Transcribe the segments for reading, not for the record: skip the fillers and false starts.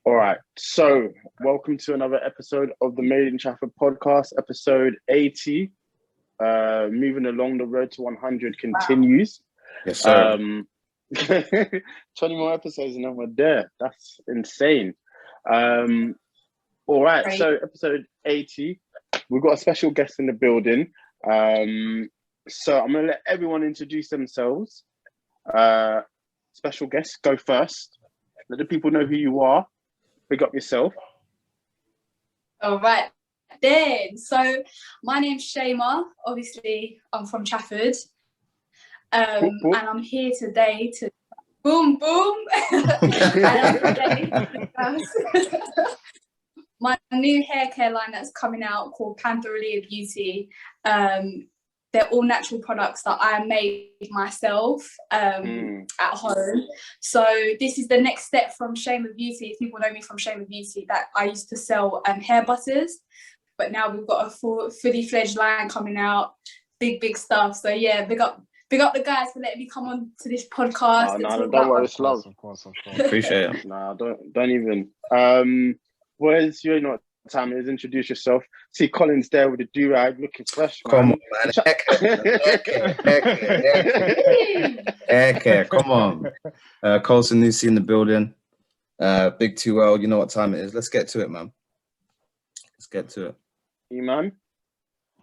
All right, so welcome to another episode of the Made In Chafford podcast, episode 80. Moving along, the road to 100 continues. Yes, sir. 20 more episodes and then we're there. That's insane. All right, so episode 80, we've got a special guest in the building. So I'm going to let everyone introduce themselves. Special guest, go first. Let the people know who you are. Pick up yourself. All right, then. So my name's Chaima. Obviously, I'm from Chafford. And I'm here today to boom, boom. My new hair care line that's coming out called Panthera Beauty. They're all natural products that I made myself at home. So this is the next step from Chaima Beauty. If people know me from Chaima Beauty, that I used to sell hair butters, but now we've got a fully fledged line coming out, big stuff. So yeah, big up the guys for letting me come on to this podcast. No, don't worry, it's love. Of course. Appreciate it. No, don't even. Where's you know time is introduce yourself. See Colin's there with the do-rag looking fresh, man. Come on, man. Hair care. Come on. Colson Nusi in the building. Big 2L, you know what time it is. Let's get to it, man. Let's get to it. Eman?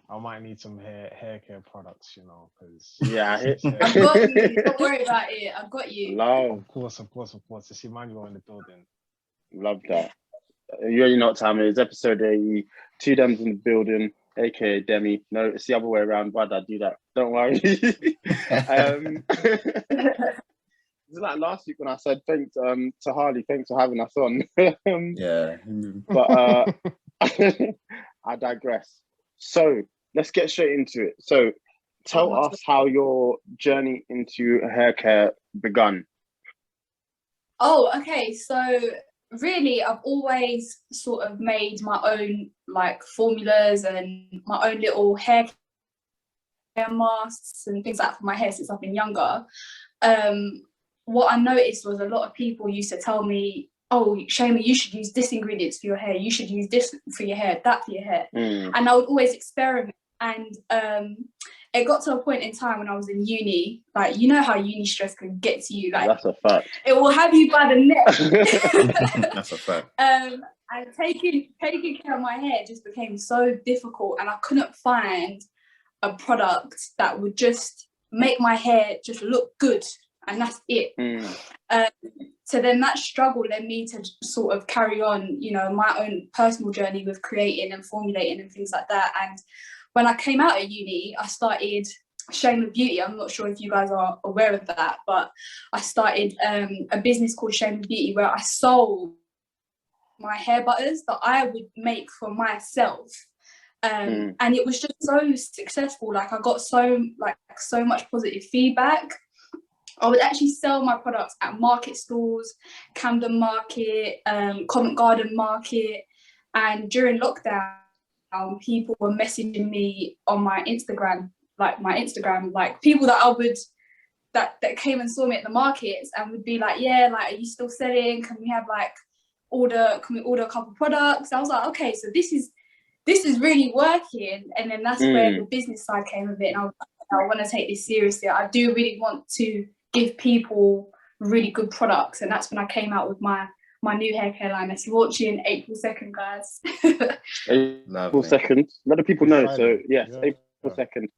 I might need some hair care products, you know, because yeah, I've got you. Don't worry about it. I've got you. Love. Of course. It's Emmanuel in the building. Love that. You already know what time it is. Episode 80. Two Dems in the building, aka Demi. No, it's the other way around. Why'd I do that? Don't worry. It's like last week when I said thanks to Harley, thanks for having us on. Yeah. But I digress. So let's get straight into it. So tell us how your journey into hair care begun. Oh, okay. So really, I've always sort of made my own like formulas and my own little hair care masks and things like that for my hair since I've been younger. What I noticed was a lot of people used to tell me, oh, Chaima, you should use this ingredients for your hair. You should use this for your hair, that for your hair. And I would always experiment. And it got to a point in time when I was in uni, like, you know how uni stress can get to you. Like, that's a fact. It will have you by the neck. That's a fact. And taking care of my hair just became so difficult, and I couldn't find a product that would just make my hair just look good, and that's it. So then that struggle led me to sort of carry on, you know, my own personal journey with creating and formulating and things like that. And when I came out of uni, I started Chaima Beauty. I'm not sure if you guys are aware of that, but I started a business called Chaima Beauty where I sold my hair butters that I would make for myself. And it was just so successful. Like, I got so much positive feedback. I would actually sell my products at market stalls, Camden Market, Covent Garden Market, and during lockdown, people were messaging me on my Instagram, like people that came and saw me at the markets and would be like, yeah, like, are you still selling? Can we order a couple products? I was like, okay, so this is really working. And then that's where the business side came of it. And I was like, I want to take this seriously. I do really want to give people really good products. And that's when I came out with my new hair care line. It's launching April 2nd, guys. April 2nd. Let the people know. So yes, yeah. April 2nd.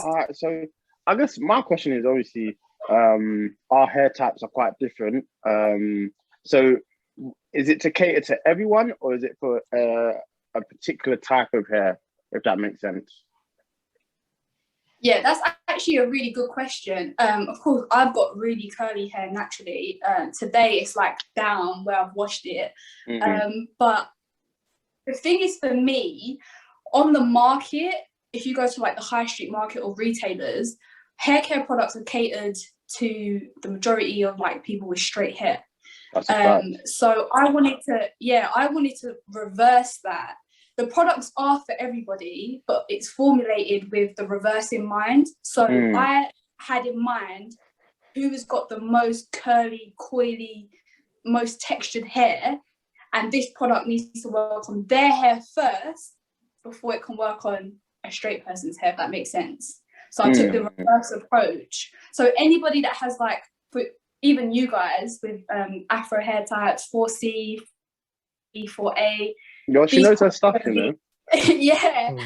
All right, so I guess my question is, obviously, our hair types are quite different. So is it to cater to everyone, or is it for a particular type of hair, if that makes sense? Yeah, that's actually a really good question. Of course, I've got really curly hair naturally. Today it's like down where I've washed it. But the thing is, for me, on the market, if you go to like the high street market or retailers, hair care products are catered to the majority of like people with straight hair. So I wanted to reverse that. The products are for everybody, but it's formulated with the reverse in mind. So I had in mind who's got the most curly, coily, most textured hair, and this product needs to work on their hair first before it can work on a straight person's hair, if that makes sense. So I took the reverse approach. So anybody that has like, even you guys with Afro hair types, 4C, E4A. Yo, she knows her stuff, you know. Yeah,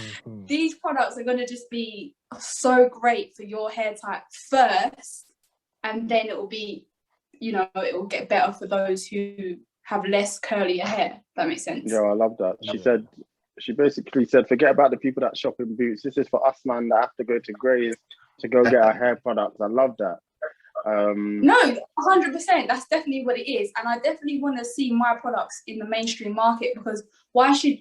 these products are going to just be so great for your hair type first, and then it will be, you know, it will get better for those who have less curlier hair. That makes sense. Yeah, I love that. She basically said, forget about the people that shop in Boots. This is for us, man, that have to go to Grays to go get our hair products. I love that. No, 100%. That's definitely what it is, and I definitely want to see my products in the mainstream market, because why should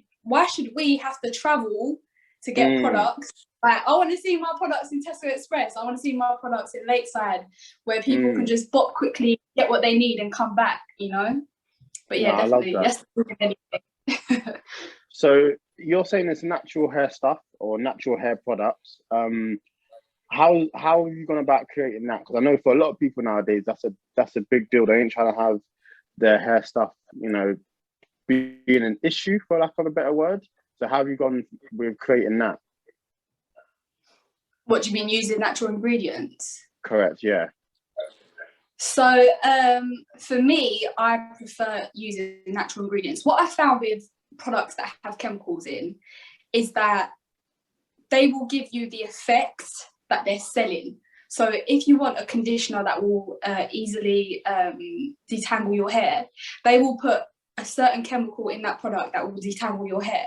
we have to travel to get products? Like, I want to see my products in Tesco Express. I want to see my products in Lakeside, where people can just bop quickly, get what they need, and come back. You know. But yeah, definitely. Yes. So you're saying it's natural hair stuff or natural hair products. How have you gone about creating that? Because I know for a lot of people nowadays, that's a big deal. They ain't trying to have their hair stuff, you know, being an issue, for lack of a better word. So how have you gone with creating that? What do you mean, using natural ingredients? Correct, yeah. So for me, I prefer using natural ingredients. What I found with products that have chemicals in is that they will give you the effect that they're selling. So if you want a conditioner that will easily detangle your hair, they will put a certain chemical in that product that will detangle your hair.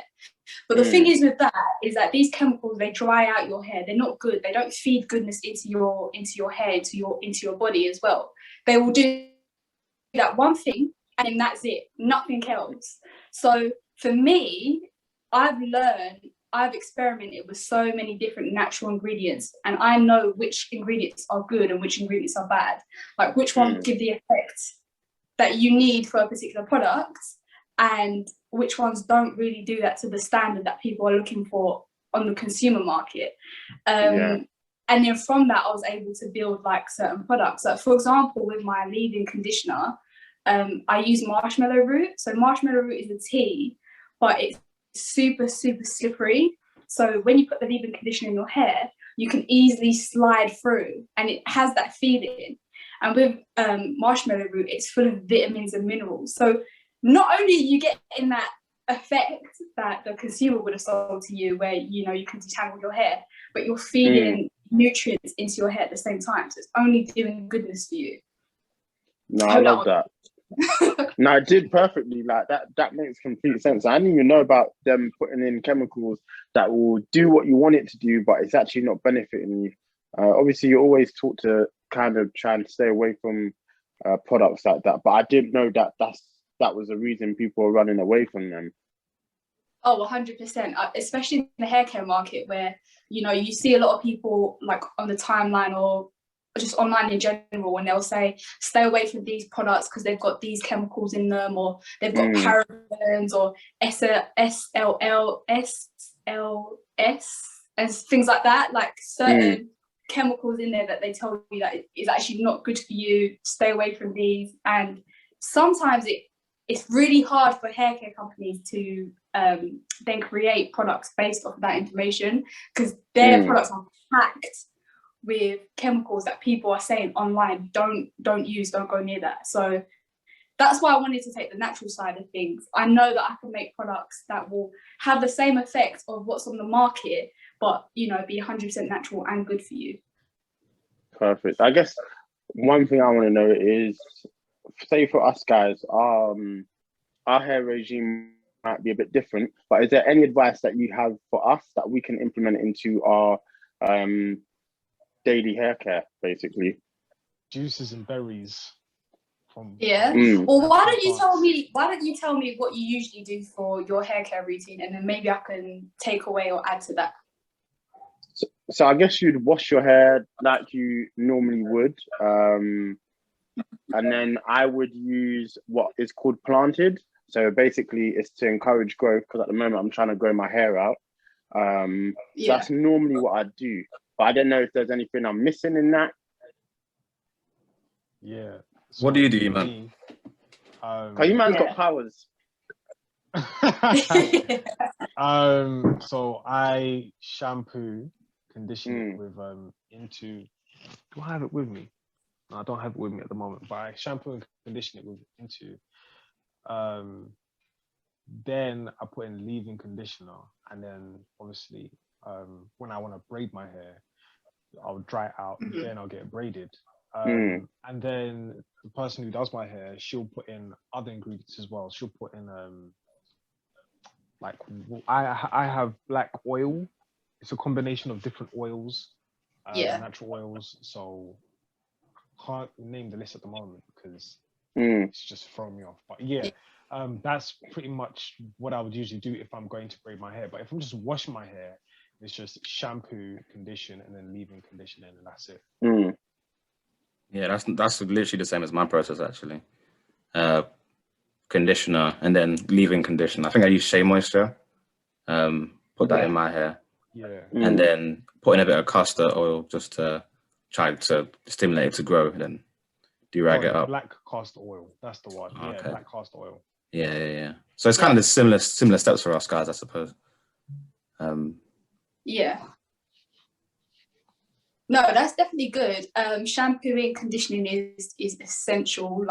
But the thing is with that is that these chemicals, they dry out your hair. They're not good. They don't feed goodness into your hair, into your body as well. They will do that one thing and then that's it, nothing else. So for me, I've experimented with so many different natural ingredients, and I know which ingredients are good and which ingredients are bad. Like which ones give the effect that you need for a particular product, and which ones don't really do that to the standard that people are looking for on the consumer market. And then from that, I was able to build like certain products. Like for example, with my leave-in conditioner, I use marshmallow root. So marshmallow root is a tea, but it's super, super slippery. So when you put the leave-in conditioner in your hair, you can easily slide through, and it has that feeling. And with marshmallow root, it's full of vitamins and minerals. So not only are you getting that effect that the consumer would have sold to you, where you know you can detangle your hair, but you're feeding nutrients into your hair at the same time. So it's only doing goodness for you. No, I love that. No, it did perfectly. Like that makes complete sense. I didn't even know about them putting in chemicals that will do what you want it to do, but it's actually not benefiting you. Obviously, you're always taught to kind of try and stay away from products like that, but I didn't know that was the reason people are running away from them. Oh, 100%, especially in the hair care market, where you know you see a lot of people like on the timeline or just online in general, when they'll say stay away from these products because they've got these chemicals in them, or they've got parabens or SLS and things like that, like certain chemicals in there that they tell you that is actually not good for you. Stay away from these. And sometimes it's really hard for hair care companies to then create products based off of that information, because their products are packed with chemicals that people are saying online don't use, don't go near that. So that's why I wanted to take the natural side of things. I know that I can make products that will have the same effect of what's on the market, but you know, be 100% natural and good for you. Perfect. I guess one thing I want to know is, say for us guys, our hair regime might be a bit different, but is there any advice that you have for us that we can implement into our daily hair care, basically? Juices and berries. Well, why don't you tell me what you usually do for your hair care routine, and then maybe I can take away or add to that. So I guess you'd wash your hair like you normally would, and then I would use what is called planted. So basically it's to encourage growth, because at the moment I'm trying to grow my hair out. So that's normally what I do, but I don't know if there's anything I'm missing in that. Yeah. So what do you do, Eman? Chaima's got powers. So I shampoo, condition it with into. Do I have it with me? No, I don't have it with me at the moment. But I shampoo and condition it with into. Then I put in leave-in conditioner, and then obviously when I want to braid my hair, I'll dry it out. Then I'll get it braided. And then the person who does my hair, she'll put in other ingredients as well. She'll put in like I have black oil. It's a combination of different oils, natural oils. So I can't name the list at the moment because it's just throwing me off. But yeah, that's pretty much what I would usually do if I'm going to braid my hair. But if I'm just washing my hair, it's just shampoo, condition, and then leave-in conditioning, and that's it. Yeah, that's literally the same as my process actually. Conditioner and then leave-in conditioner. I think I use Shea Moisture. Put that in my hair. Yeah. And then put in a bit of castor oil just to try to stimulate it to grow, and then derag it up. Black castor oil. That's the one. Okay. Yeah, black castor oil. Yeah. So it's kind of the similar steps for us guys, I suppose. Yeah. No, that's definitely good. Shampooing, conditioning is essential.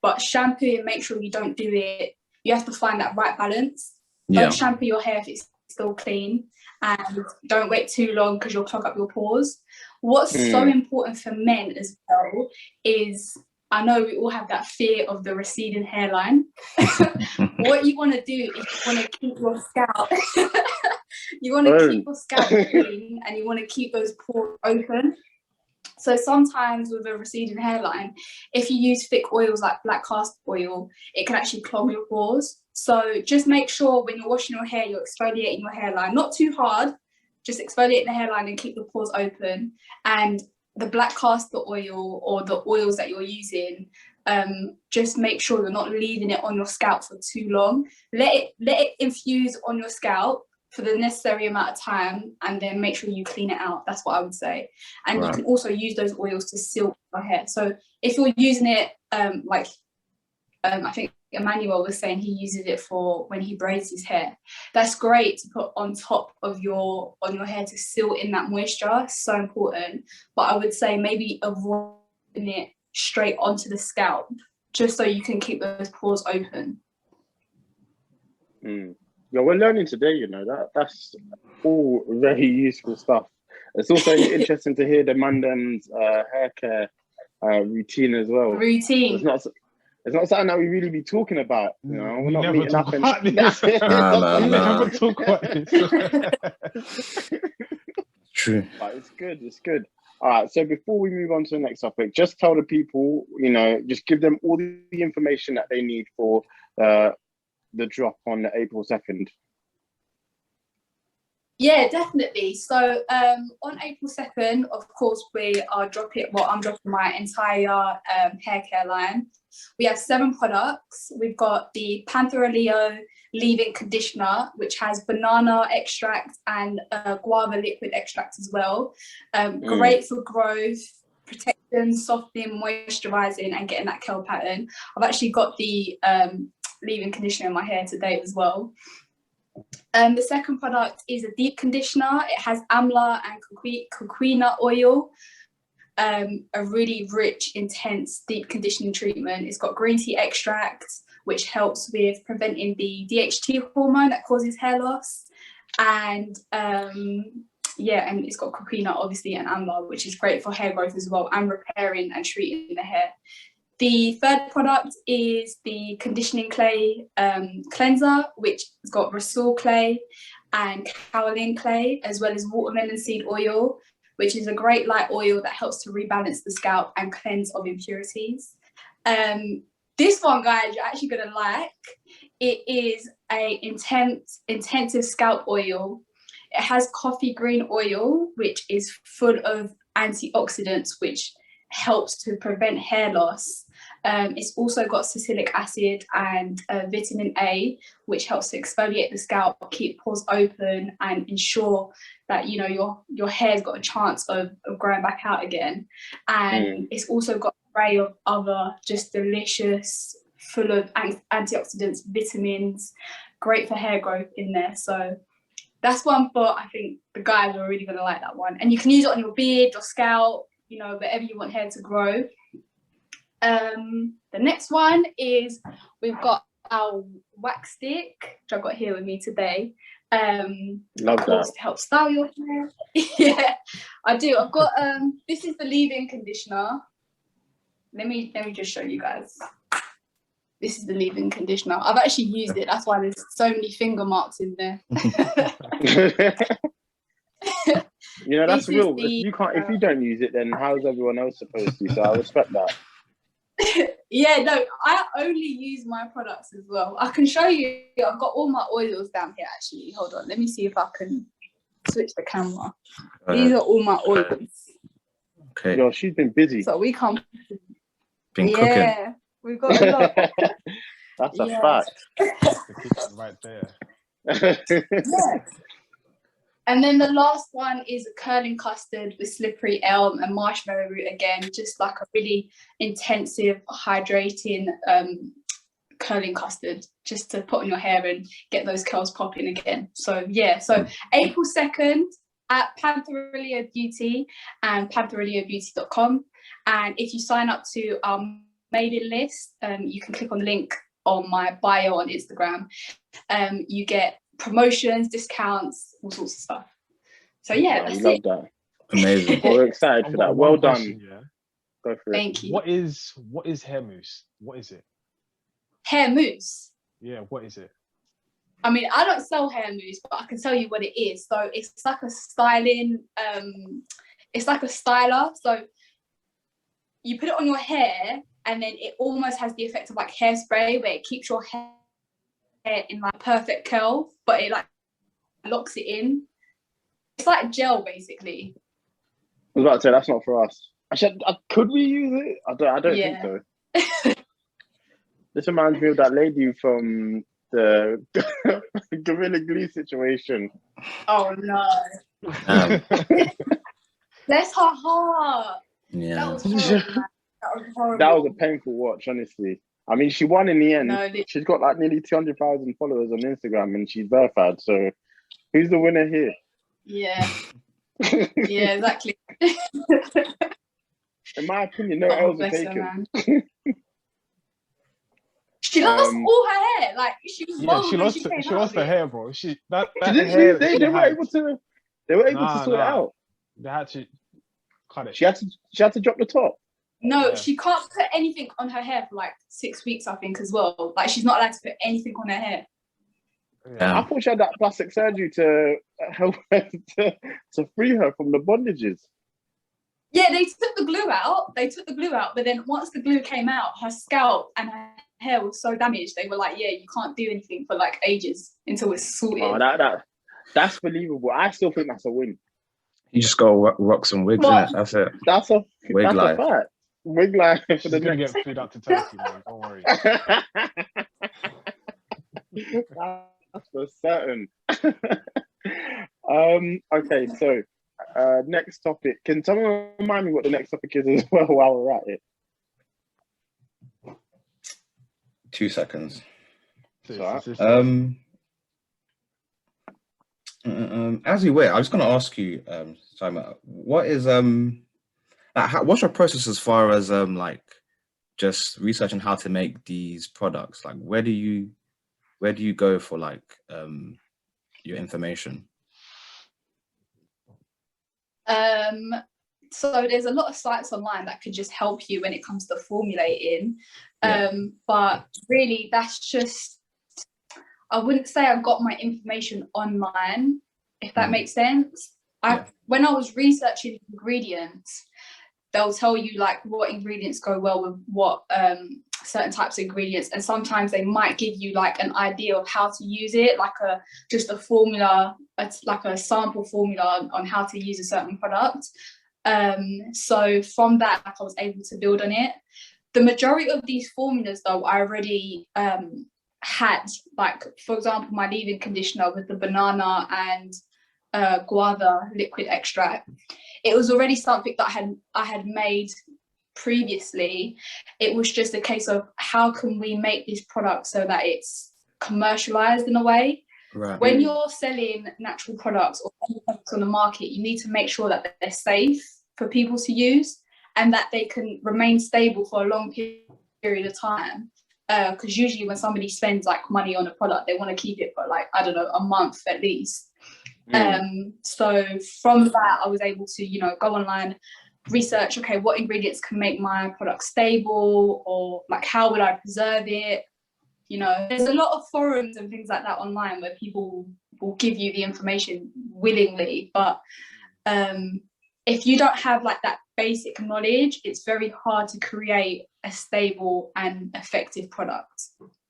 But shampooing, make sure you don't do it. You have to find that right balance. Don't shampoo your hair if it's still clean, and don't wait too long because you'll clog up your pores. What's so important for men as well is, I know we all have that fear of the receding hairline. What you want to do is you want to keep your scalp. You want to keep your scalp clean, and you want to keep those pores open. So sometimes with a receding hairline, if you use thick oils like black castor oil, it can actually clog your pores. So just make sure when you're washing your hair, you're exfoliating your hairline, not too hard, just exfoliate the hairline and keep the pores open. And the black castor oil or the oils that you're using, just make sure you're not leaving it on your scalp for too long. Let it infuse on your scalp for the necessary amount of time, and then make sure you clean it out. That's what I would say. And you can also use those oils to silk your hair. So if you're using it, I think Emmanuel was saying he uses it for when he braids his hair. That's great to put on top of your hair to seal in that moisture. So important. But I would say maybe avoiding it straight onto the scalp, just so you can keep those pores open. Yeah, we're learning today, you know, that's all very useful stuff. It's also interesting to hear the Mandem's hair care routine as well. It's not something that we really be talking about, you know. We're not meeting up and we never talk about this. True. But it's good. All right, so before we move on to the next topic, just tell the people, you know, just give them all the information that they need for the drop on April 2nd. Yeah, definitely. So on April 2nd, of course, I'm dropping my entire hair care line. We have 7 products. We've got the Panthera leave-in conditioner, which has banana extract and guava liquid extract as well. Great for growth, protection, softening, moisturizing, and getting that curl pattern. I've actually got the leave-in conditioner in my hair today as well. The second product is a deep conditioner. It has amla and coquina oil. A really rich, intense, deep conditioning treatment. It's got green tea extract, which helps with preventing the DHT hormone that causes hair loss. And and it's got coquina, obviously, and amla, which is great for hair growth as well, and repairing and treating the hair. The third product is the conditioning clay cleanser, which has got Rasul clay and kaolin clay, as well as watermelon seed oil, which is a great light oil that helps to rebalance the scalp and cleanse of impurities. This one, guys, you're actually going to like. It is a intensive scalp oil. It has coffee green oil, which is full of antioxidants, which helps to prevent hair loss. It's also got salicylic acid and vitamin A, which helps to exfoliate the scalp, keep pores open, and ensure that, you know, your hair's got a chance of growing back out again. And it's also got an array of other just delicious full of antioxidants, vitamins, great for hair growth in there. So that's one for, I think the guys are really going to like that one. And you can use it on your beard, your scalp, you know, wherever you want hair to grow. The next one is we've got our wax stick, which I've got here with me today. Love of course, that. to help style your hair. Yeah, I do. I've got this is the leave-in conditioner. Let me just show you guys. This is the leave-in conditioner. I've actually used it. That's why there's so many finger marks in there. You know, that's This is real. the, If you don't use it, then how's everyone else supposed to? So I respect that. yeah, no, I only use my products as well. I can show you. I've got all my oils down here, actually. Hold on. Let me see if I can switch the camera. These are all my oils. Okay. Yo, she's been busy. So we come. Been cooking. Yeah, we've got a lot. That's a Yeah. fact. The kitchen right there. Yeah. And then the last one is a curling custard with slippery elm and marshmallow root again, just like a really intensive, hydrating curling custard, just to put on your hair and get those curls popping again. So yeah, so April 2nd at Panthera Beauty and pantherabeauty.com. And if you sign up to our mailing list, you can click on the link on my bio on Instagram. You get promotions, discounts, all sorts of stuff. So yeah, I that's love it. that. Amazing. We're excited I've for got that. one Well question, done. yeah. Go for it. Thank you. What is hair mousse? What is it? Hair mousse. Yeah, what is it? I mean, I don't sell hair mousse, but I can tell you what it is. So it's like a styling, it's like a styler. So you put it on your hair and then it almost has the effect of like hairspray, where it keeps your hair in like perfect curl, but it like locks it in. It's like gel, basically. I was about to say, that's not for us. Actually, could we use it? I don't think so. This reminds me of that lady from the Gorilla Glue situation. Oh no. Bless her heart. Yeah. That was horrible, man. That was horrible. That was a painful watch, honestly. I mean, she won in the end. No, She's got like nearly 200,000 followers on Instagram and she's verified. So who's the winner here? yeah. Yeah, exactly. In my opinion, no Oh, L's are bless her, taken. man. She lost all her hair. Like she was Yeah, bald she when lost she came she out lost of her it. hair, bro. That They hair that she were had, able to. They were able to sort it out. They had to cut it. She had to drop the top. No, Yeah. she can't put anything on her hair for like 6 weeks, I think, as well. Like she's not allowed to put anything on her hair. Yeah. I thought she had that plastic surgery to help her to free her from the bondages. Yeah, they took the glue out. But then once the glue came out, her scalp and her hair was so damaged. They were like, "Yeah, you can't do anything for like ages until it's sorted." Oh, that's believable. I still think that's a win. You just gotta rock some wigs, What? innit? That's it. That's a Wig life. fact. Wig life for She's the gonna next. get food out to Turkey, man. Don't worry. That's for certain. Okay, so next topic. Can someone remind me what the next topic is as well while we're at it? 2 seconds. As we wait, I'm just gonna ask you, Chaima, what is what's your process as far as like just researching how to make these products? Like, where do you go for like your information? So there's a lot of sites online that could just help you when it comes to formulating. But really that's just, I wouldn't say I got my information online, if that makes sense. When I was researching ingredients, they'll tell you like what ingredients go well with what certain types of ingredients, and sometimes they might give you like an idea of how to use it, like just a formula, like a sample formula on how to use a certain product. So from that, I was able to build on it. The majority of these formulas though, I already had, like for example, my leave-in conditioner with the banana and guava liquid extract. It was already something that I had made previously, it was just a case of how can we make this product so that it's commercialized in a way. Right. When you're selling natural products or products on the market, you need to make sure that they're safe for people to use and that they can remain stable for a long period of time. Because usually when somebody spends like money on a product, they want to keep it for like, I don't know, a month at least. So from that, I was able to, you know, go online, research, okay, what ingredients can make my product stable, or like how would I preserve it? You know, there's a lot of forums and things like that online where people will give you the information willingly, but if you don't have like that basic knowledge, it's very hard to create a stable and effective product.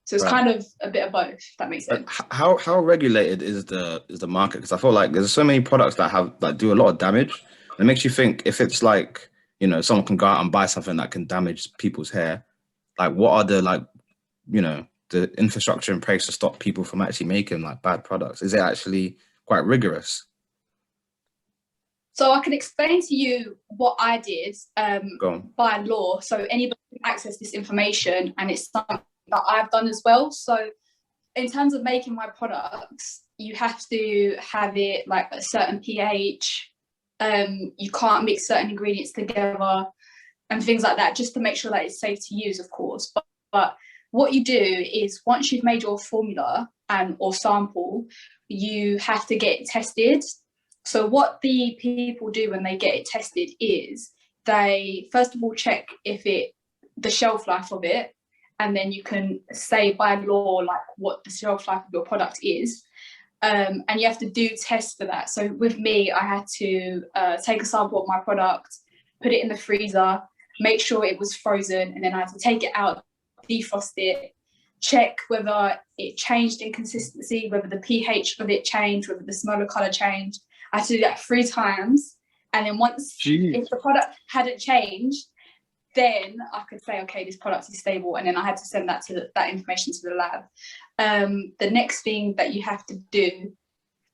So it's kind of a bit of both, if that makes sense. How regulated is the market? Because I feel like there's so many products that have that do a lot of damage. It makes you think, if it's like, you know, someone can go out and buy something that can damage people's hair, like what are the, like, you know, the infrastructure in place to stop people from actually making like bad products? Is it actually quite rigorous? So I can explain to you what I did by law, so anybody can access this information, and it's something that I've done as well. So in terms of making my products, you have to have it like a certain pH. You can't mix certain ingredients together and things like that, just to make sure that it's safe to use, of course. But what you do is, once you've made your formula or sample, you have to get it tested. So what the people do when they get it tested is they first of all check the shelf life of it, and then you can say by law like what the shelf life of your product is, and you have to do tests for that. So with me, I had to take a sample of my product, put it in the freezer, make sure it was frozen, and then I had to take it out, defrost it, check whether it changed in consistency, whether the pH of it changed, whether the smell or colour changed. I had to do that 3 times, and then once, if the product hadn't changed, then I could say, okay, this product is stable, and then I had to send that information to the lab. The next thing that you have to do,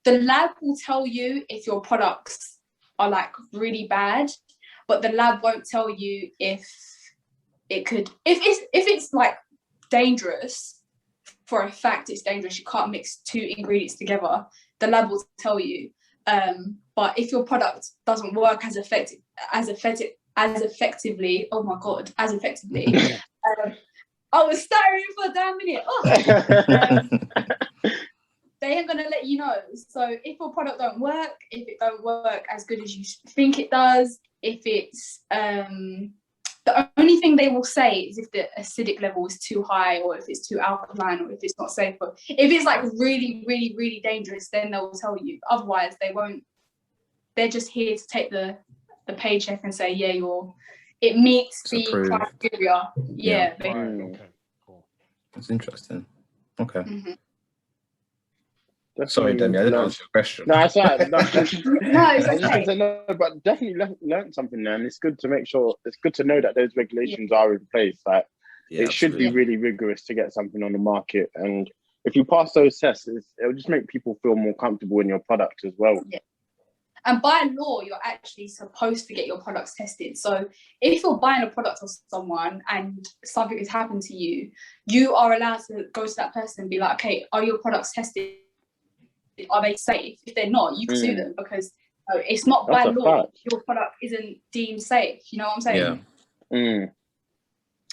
the lab will tell you if your products are like really bad, but the lab won't tell you if it's like dangerous. For a fact, it's dangerous. You can't mix 2 ingredients together. The lab will tell you. But if your product doesn't work as effectively, oh my god, as effectively, I was staring for a damn minute. They ain't gonna let you know. So if your product don't work, if it don't work as good as you think it does, if it's the only thing they will say is if the acidic level is too high, or if it's too alkaline, or if it's not safe. But if it's like really, really, really dangerous, then they'll tell you. Otherwise, they won't. They're just here to take the paycheck and say, yeah, it meets the criteria. Yeah. Okay. Cool. That's interesting. Okay. Mm-hmm. Sorry, Demi, I didn't answer your question. No, it's right. No, it's okay. No, but definitely learned something there, and it's good to make sure. It's good to know that those regulations are in place. Like, it should be really rigorous to get something on the market, and if you pass those tests, it'll just make people feel more comfortable in your product as well. Yeah. And by law, you're actually supposed to get your products tested. So if you're buying a product of someone and something has happened to you, you are allowed to go to that person and be like, okay, are your products tested? Are they safe? If they're not, you can sue them, because it's not by law. Your product isn't deemed safe. You know what I'm saying? Yeah.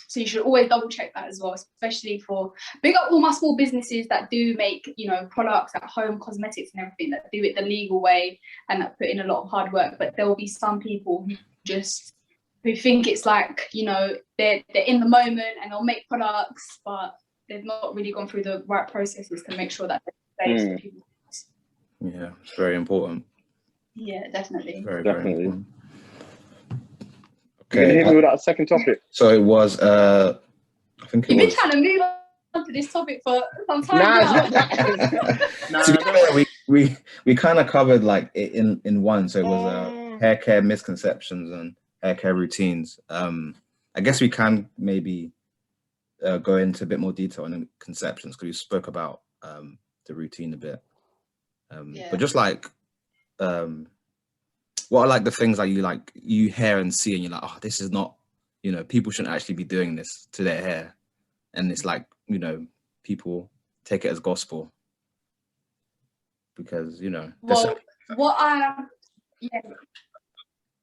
So you should always double check that as well, especially for big up all my small businesses that do make, you know, products at home, cosmetics and everything, that do it the legal way and that put in a lot of hard work. But there will be some people who think it's like, you know, they're in the moment and they'll make products, but they've not really gone through the right processes to make sure that they're safe for people. Yeah, it's very important. Yeah, definitely. Very Definitely. important. Okay. Can you hit me with that second topic? So it was, I think You've been trying to move on to this topic for some time now. We kind of covered like it in one. So it was hair care misconceptions and hair care routines. I guess we can maybe go into a bit more detail on the conceptions, because we spoke about the routine a bit. But just like, what are like the things that you hear and see and you're like, oh, this is not you know, people shouldn't actually be doing this to their hair. And it's like, you know, people take it as gospel because, you know. Well, yeah,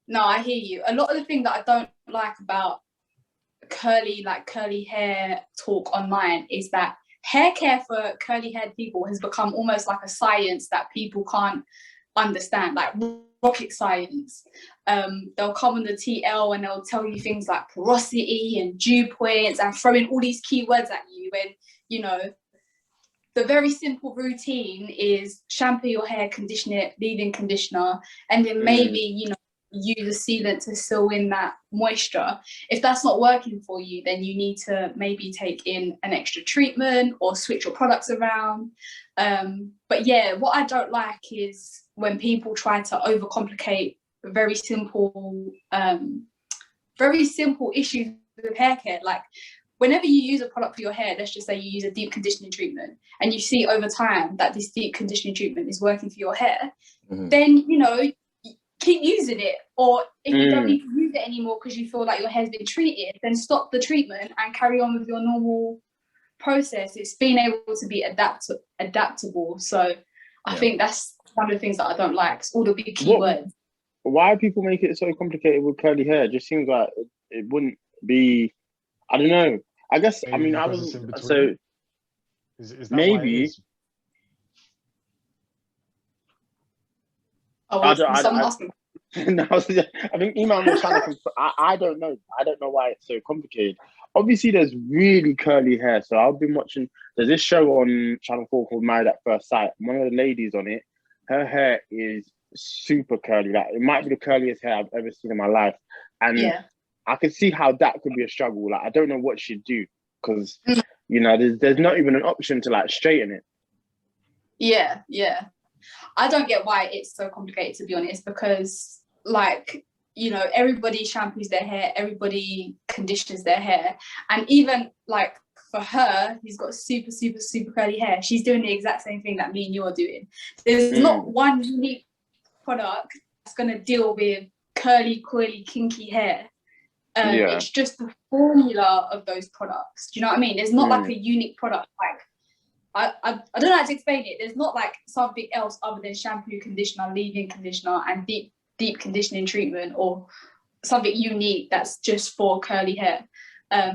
no, I hear you. A lot of the thing that I don't like about curly hair talk online is that hair care for curly haired people has become almost like a science that people can't understand, like rocket science. They'll come on the TL and they'll tell you things like porosity and dew points and throwing all these keywords at you when, you know, the very simple routine is shampoo your hair, condition it, leave-in conditioner, and then maybe, you know, use a sealant to seal in that moisture. If that's not working for you, then you need to maybe take in an extra treatment or switch your products around. But yeah, what I don't like is when people try to overcomplicate very simple issues with hair care. Like, whenever you use a product for your hair, let's just say you use a deep conditioning treatment and you see over time that this deep conditioning treatment is working for your hair, then, you know, keep using it. Or if you don't need to use it anymore because you feel like your hair's been treated, then stop the treatment and carry on with your normal process. It's being able to be adaptable. So I think that's one of the things that I don't like, all the big keywords. Why people make it so complicated with curly hair? It just seems like it wouldn't be, I don't know. I guess, Maybe I mean, I because was, it's in so between? Is that maybe. why it is? Oh, someone asking. No, I think Eman was trying to. I don't know. I don't know why it's so complicated. Obviously, there's really curly hair. So I've been watching. There's this show on Channel 4 called Married at First Sight. One of the ladies on it, her hair is super curly. Like, it might be the curliest hair I've ever seen in my life, and I could see how that could be a struggle. Like, I don't know what she'd do because you know there's not even an option to like straighten it. Yeah. I don't get why it's so complicated, to be honest, because, like, you know, everybody shampoos their hair, everybody conditions their hair, and even like for her, who's got super curly hair, she's doing the exact same thing that me and you are doing. There's not one unique product that's going to deal with curly, coily, kinky hair. It's just the formula of those products. Do you know what I mean? There's not like a unique product. Like, I don't know how to explain it. There's not like something else other than shampoo, conditioner, leave-in conditioner, and deep conditioning treatment, or something unique that's just for curly hair.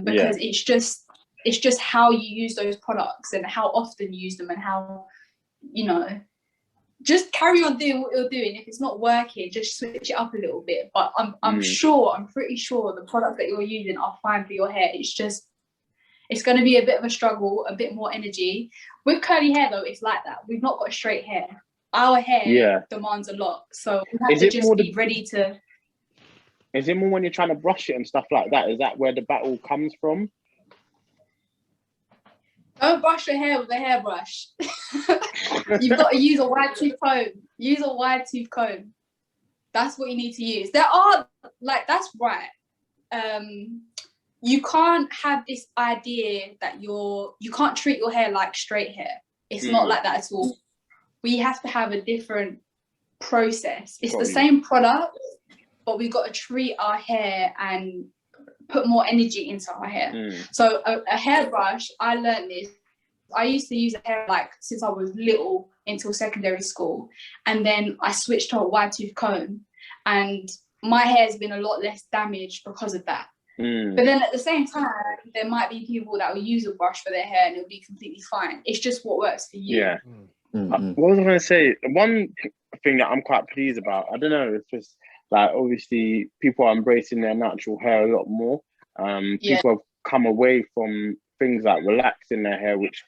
Because it's just how you use those products and how often you use them and how, you know, just carry on doing what you're doing. If it's not working, just switch it up a little bit. But I'm pretty sure the products that you're using are fine for your hair. It's going to be a bit of a struggle, a bit more energy. With curly hair, though, it's like that. We've not got straight hair. Our hair demands a lot. So we have to just be ready to... Is it more when you're trying to brush it and stuff like that? Is that where the battle comes from? Don't brush your hair with a hairbrush. You've got to use a wide tooth comb. Use a wide tooth comb. That's what you need to use. There are, like, that's right. You can't have this idea that you can't treat your hair like straight hair. It's not like that at all. We have to have a different process. It's the same product, but we've got to treat our hair and put more energy into our hair. So a hairbrush, I learned this. I used to use a hair like since I was little until secondary school. And then I switched to a wide tooth comb, and my hair has been a lot less damaged because of that. But then at the same time, there might be people that will use a brush for their hair and it'll be completely fine. It's just what works for you. Yeah. What was I going to say? One thing that I'm quite pleased about, I don't know, it's just like, obviously people are embracing their natural hair a lot more. People have come away from things like relaxing their hair, which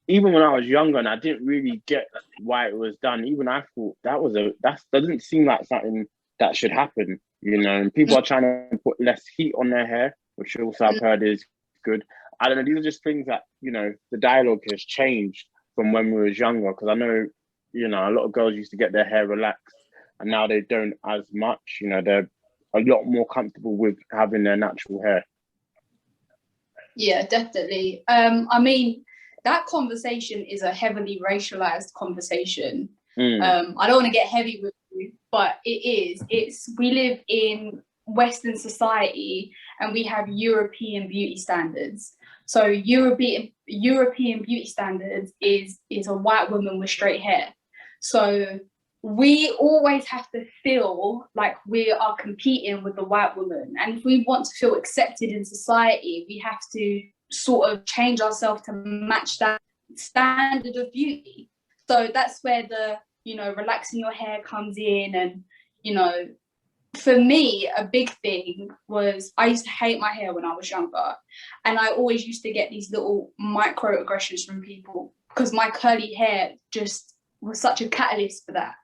even when I was younger and I didn't really get why it was done, even I thought that doesn't seem like something that should happen. You know, and people are trying to put less heat on their hair, which also I've heard is good. I don't know, these are just things that, you know, the dialogue has changed from when we was younger, because I know, you know, a lot of girls used to get their hair relaxed and now they don't as much. You know, they're a lot more comfortable with having their natural hair. Yeah, definitely. I mean, that conversation is a heavily racialized conversation. I don't want to get heavy with you, but we live in Western society, and we have European beauty standards. So European beauty standards is a white woman with straight hair. So we always have to feel like we are competing with the white woman. And if we want to feel accepted in society, we have to sort of change ourselves to match that standard of beauty. So that's where the, you know, relaxing your hair comes in. And, you know, for me, a big thing was I used to hate my hair when I was younger. And I always used to get these little microaggressions from people because my curly hair just was such a catalyst for that.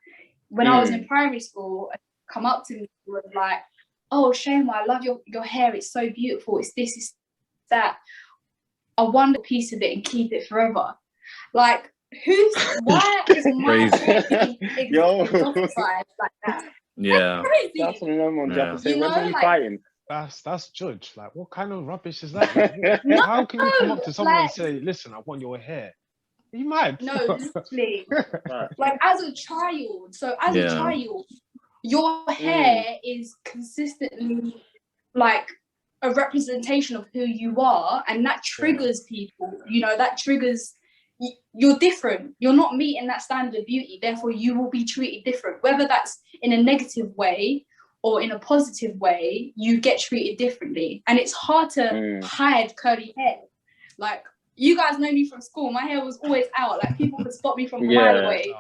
When I was in primary school, come up to me and was like, oh, Chaima, I love your hair. It's so beautiful. It's this, it's that. I want a piece of it and keep it forever. Like, why is my hair exoticized like that? Yeah. That's what I'm on. You have to say, You when know, are we like, fighting? That's judge. Like, what kind of rubbish is that? Like, how can you come up to someone and say, listen, I want your hair? Are you mad? No, literally. Right. Like, as a child, your hair is consistently like a representation of who you are, and that triggers people. You know, that triggers, you're different. You're not meeting that standard of beauty, therefore you will be treated different. Whether that's in a negative way or in a positive way, you get treated differently. And it's hard to hide curly hair. Like, you guys know me from school, my hair was always out. Like, people could spot me from a mile away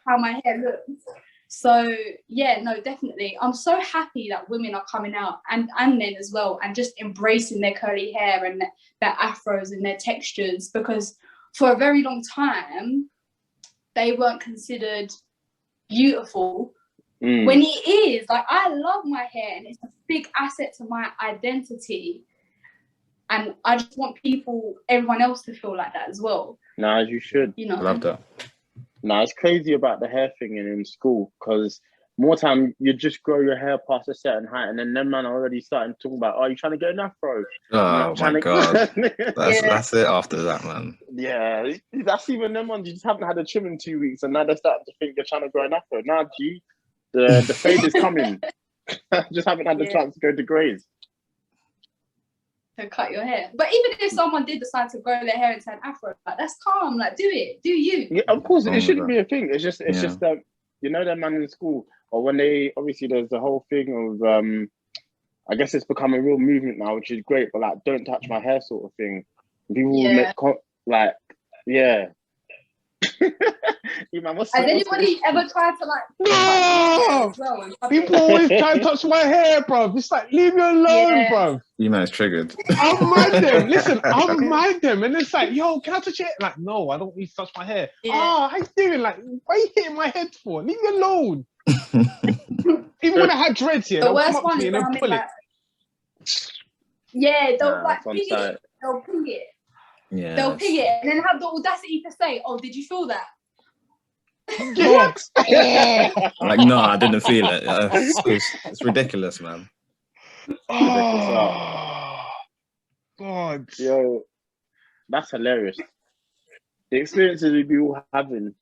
how my hair looks. So yeah, no, definitely. I'm so happy that women are coming out, and men as well, and just embracing their curly hair and their afros and their textures, because for a very long time, they weren't considered beautiful. When it is, like, I love my hair and it's a big asset to my identity. And I just want everyone else to feel like that as well. Nah, as you should. You know? I love that. Nah, it's crazy about the hair thing in school, because more time you just grow your hair past a certain height, and then them man are already starting to talk about, oh, you trying to get an afro? Oh my God. That's it after that, man. Yeah, that's even them ones, you just haven't had a trim in 2 weeks, and now they're starting to think you're trying to grow an afro. Nah, G, the fade is coming. Just haven't had the chance to go to graze. To cut your hair. But even if someone did decide to grow their hair into an afro, like, that's calm. Like, do it. Do you? Yeah, of course, it shouldn't be a thing. It's just that, you know, that man in school, or when they, obviously there's the whole thing of, I guess it's become a real movement now, which is great, but like, don't touch my hair sort of thing. People make, like, Eman, Has anybody ever tried to, like, no! People always try to touch my hair, bro. It's like, leave me alone, bro. Eman is triggered. I'll mind them. Listen, I'll mind them. And it's like, yo, can I touch it? Like, no, I don't need to touch my hair. Oh, how you doing? Like, why are you hitting my head for? Leave me alone. Even when I had dreads here, the they'll worst come up one to me is and they'll pull it. Yeah, they'll like ping it. They'll ping it. Yeah. They'll ping it and then have the audacity to say, oh, did you feel that? Yes. Like, no, I didn't feel it. It's ridiculous, man. Oh, God. Yo, that's hilarious. The experiences we be all having.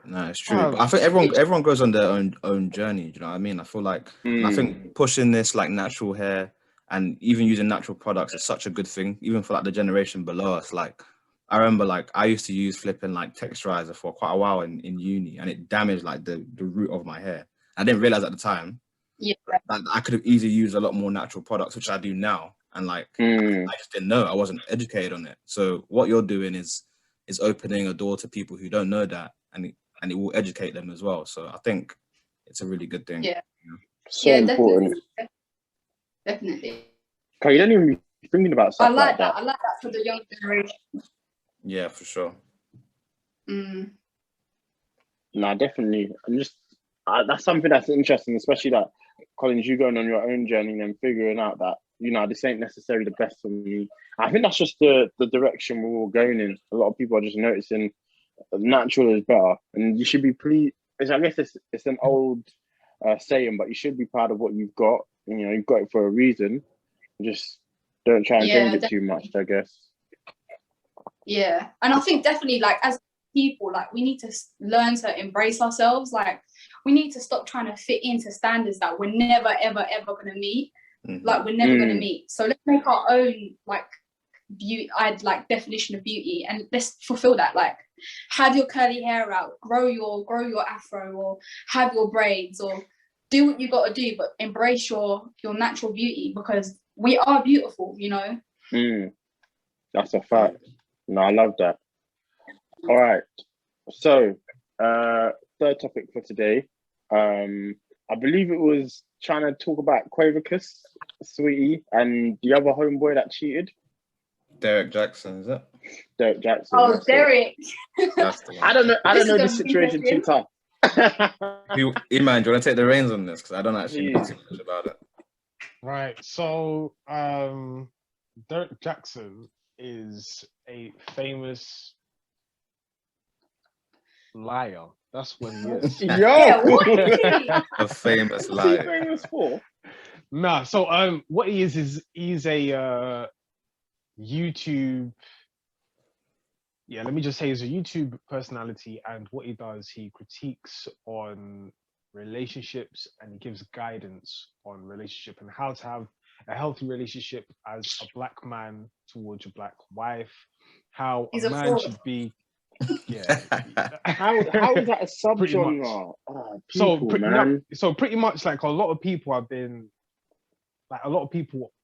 No, it's true. But I think everyone goes on their own journey. Do you know what I mean? I feel like I think pushing this like natural hair and even using natural products is such a good thing, even for like the generation below us. Like, I remember like I used to use flipping like texturizer for quite a while in uni, and it damaged like the root of my hair. I didn't realize at the time that I could have easily used a lot more natural products, which I do now. And like I just didn't know. I wasn't educated on it. So what you're doing is opening a door to people who don't know that, and it will educate them as well. So I think it's a really good thing. Yeah. So important. Definitely. Okay, you don't even be thinking about stuff I like that. I like that for the young generation. Yeah, for sure. Nah, definitely. I'm just that's something that's interesting, especially that, Collins, you going on your own journey and figuring out that, you know, this ain't necessarily the best for me. I think that's just the direction we're all going in. A lot of people are just noticing natural is better, and you should be pleased. I guess it's an old saying, but you should be proud of what you've got. You know, you've got it for a reason. Just don't try and change it too much, I guess. Yeah, and I think definitely, like, as people, like, we need to learn to embrace ourselves. Like, we need to stop trying to fit into standards that we're never ever going to meet. like we're never going to meet. So let's make our own like beauty, definition of beauty, and let's fulfill that. Like, have your curly hair out, grow your afro, or have your braids, or do what you got to do, but embrace your natural beauty, because we are beautiful, you know. That's a fact. No, I love that. All right, so third topic for today. I believe it was trying to talk about Quavicus, Sweetie, and the other homeboy that cheated. Derrick Jaxn, is it? Derrick Jaxn. Oh, Derrick. That's the one. I don't know this situation too tough. Eman, do you want to take the reins on this? Because I don't actually know too much about it. Right. So, Derrick Jaxn is a famous liar. That's what he is. Yo, A famous what's he liar. famous for? Nah. So, what he is he's a YouTube. Yeah, let me just say he's a YouTube personality, and what he does, he critiques on relationships and he gives guidance on relationship and how to have a healthy relationship as a black man towards your black wife, how He's a a man fraud. should be. Yeah. How is that a subgenre? Oh, So pretty much like a lot of people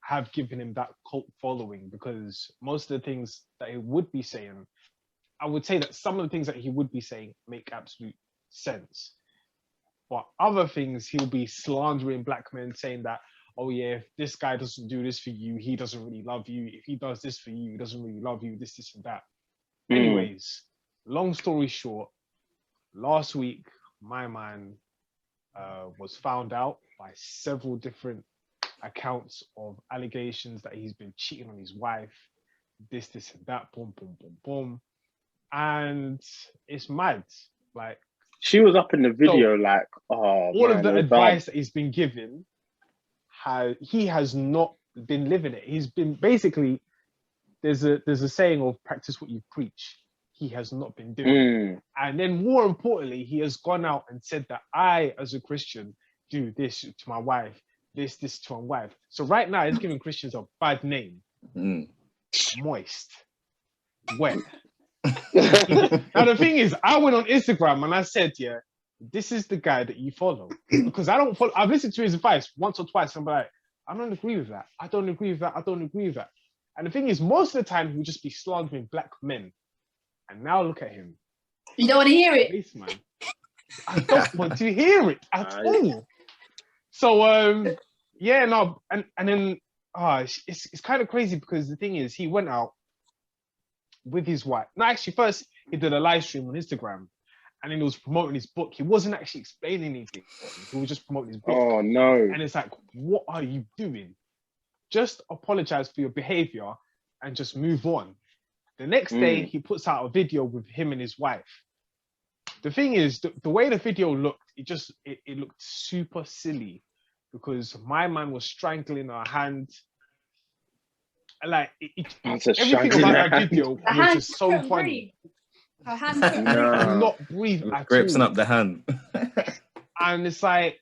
have given him that cult following, because most of the things that he would be saying, I would say that some of the things that he would be saying make absolute sense. But other things, he'll be slandering black men, saying that, oh yeah, if this guy doesn't do this for you, he doesn't really love you. If he does this for you, he doesn't really love you, this and that. Anyways, long story short, last week, my man was found out by several different accounts of allegations that he's been cheating on his wife, this and that, boom, boom, boom, boom. And it's mad. Like, she was up in the video, like, oh, all man, of the advice that he's been given, he has not been living it. He's been basically, there's a saying of practice what you preach. He has not been doing it. And then more importantly, he has gone out and said that I, as a Christian, do this to my wife, this to my wife. So right now, he's giving Christians a bad name. Moist. Wet. Now the thing is, I went on Instagram and I said, yeah, this is the guy that you follow, because I don't follow. I've listened to his advice once or twice and I'm like, I don't agree with that. I don't agree with that. I don't agree with that. And the thing is, most of the time he'll just be slandering black men. And now look at him. You don't want to hear it. Man. I don't want to hear it at all. So yeah, no, and then it's kind of crazy, because the thing is, he went out with his wife. No, actually, first he did a live stream on Instagram, and then he was promoting his book. He wasn't actually explaining anything. He was just promoting his book. Oh no! And it's like, what are you doing? Just apologize for your behavior and just move on. The next day, he puts out a video with him and his wife. The thing is, the way the video looked, it looked super silly, because my man was strangling her hand. Like, everything about that video was just so funny. Her hand could not breathe at all. Grapesing up the hand. And it's like,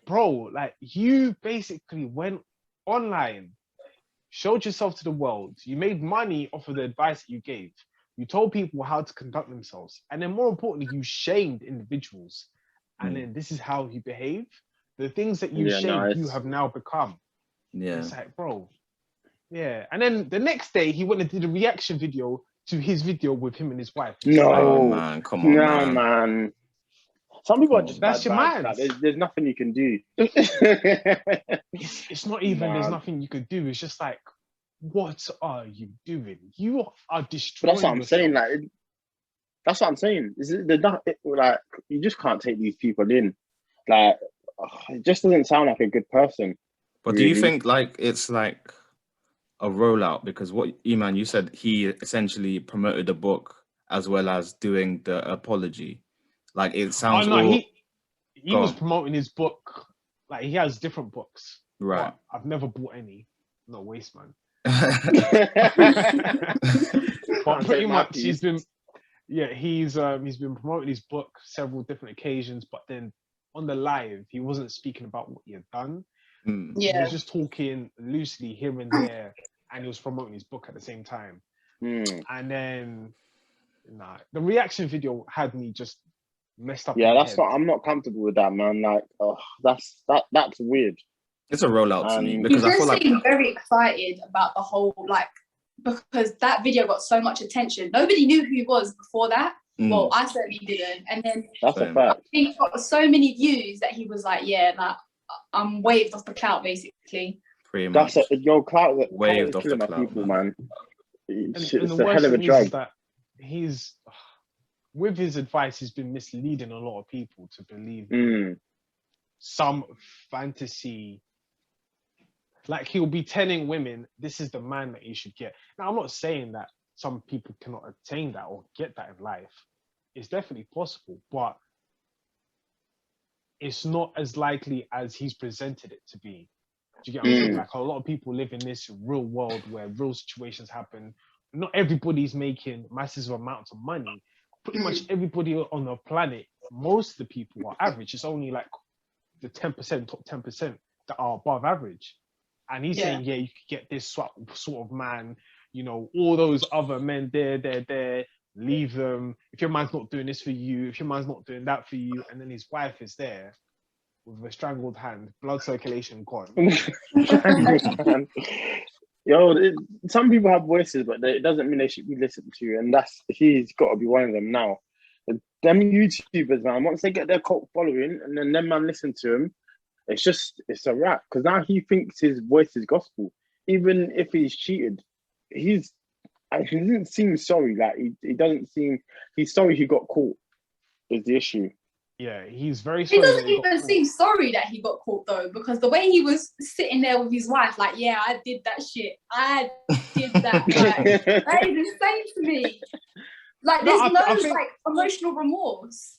bro, like, you basically went online, showed yourself to the world. You made money off of the advice that you gave. You told people how to conduct themselves. And then more importantly, you shamed individuals. And then this is how you behave. The things that you shamed, you have now become. Yeah. It's like, bro. Yeah. And then the next day, he went and did a reaction video to his video with him and his wife. No, man, come on, man. Some people are just that's your man. There's nothing you can do. It's not even there's nothing you could do. It's just like, what are you doing? You are destroying. But that's what I'm saying. Like, that's what I'm saying. Like, you just can't take these people in. Like, it just doesn't sound like a good person. But do you think like it's like a rollout? Because what Eman, you said he essentially promoted the book as well as doing the apology. Like, it sounds. Oh no, he was promoting his book. Like, he has different books. Right. I've never bought any. No waste, man. But pretty much he's been promoting his book several different occasions, but then on the live he wasn't speaking about what he had done. He was just talking loosely here and there, and he was promoting his book at the same time. And then, the reaction video had me just messed up. Yeah, that's what I'm not comfortable with that, man. Like, that's weird. It's a rollout to me because I feel like seemed very excited about the whole because that video got so much attention. Nobody knew who he was before that. Well, I certainly didn't. And then that's a fact. I think he got so many views that he was like, I'm waved off the clout, basically. Pretty much. That's your clout that waved off the my clout, people, man. It's a hell of a drug. That he's with his advice, he's been misleading a lot of people to believe some fantasy. Like, he'll be telling women, this is the man that you should get. Now, I'm not saying that some people cannot attain that or get that in life. It's definitely possible, but it's not as likely as he's presented it to be. Do you get what I'm saying? Like, a lot of people live in this real world where real situations happen. Not everybody's making massive amounts of money. Pretty much everybody on the planet, most of the people are average. It's only like the 10%, top 10% that are above average. And he's saying, you could get this sort of man, all those other men there, leave them. If your man's not doing this for you, if your man's not doing that for you, and then his wife is there with a strangled hand, blood circulation gone. Yo, some people have voices, but it doesn't mean they should be listened to, and he's got to be one of them now. Them YouTubers, man, once they get their cult following, and then them man listen to him, it's a wrap, because now he thinks his voice is gospel. Even if he's cheated, he didn't seem sorry. Like, he doesn't seem, he's sorry he got caught is the issue. Yeah, he's very sorry. He doesn't even seem sorry that he got caught, though, because the way he was sitting there with his wife, like, yeah, I did that shit. I did that. Like, that is insane to me. Like, there's no emotional remorse.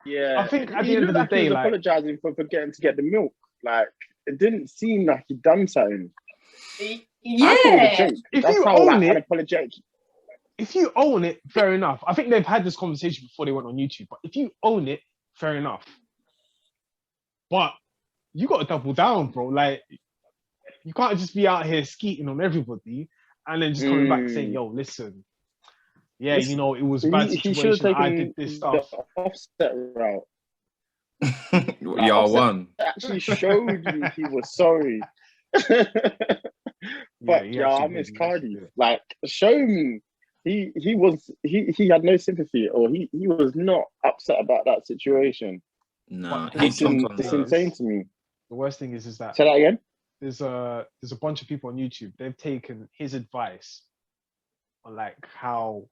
Yeah, I think at the end of the day, he was apologizing for forgetting to get the milk. Like, it didn't seem like he'd done something. Yeah, if you own it, fair enough. I think they've had this conversation before they went on YouTube. But if you own it, fair enough. But you got to double down, bro. Like, you can't just be out here skeeting on everybody and then just coming back saying, "Yo, listen, yeah, it was a bad situation. I did this stuff." The Offset route. Y'all won. Actually showed you he was sorry. But I miss Cardi. Like, show me. He had no sympathy, or he was not upset about that situation. No, it's insane to me. The worst thing is that, say that again. There's a bunch of people on YouTube. They've taken his advice on, like, how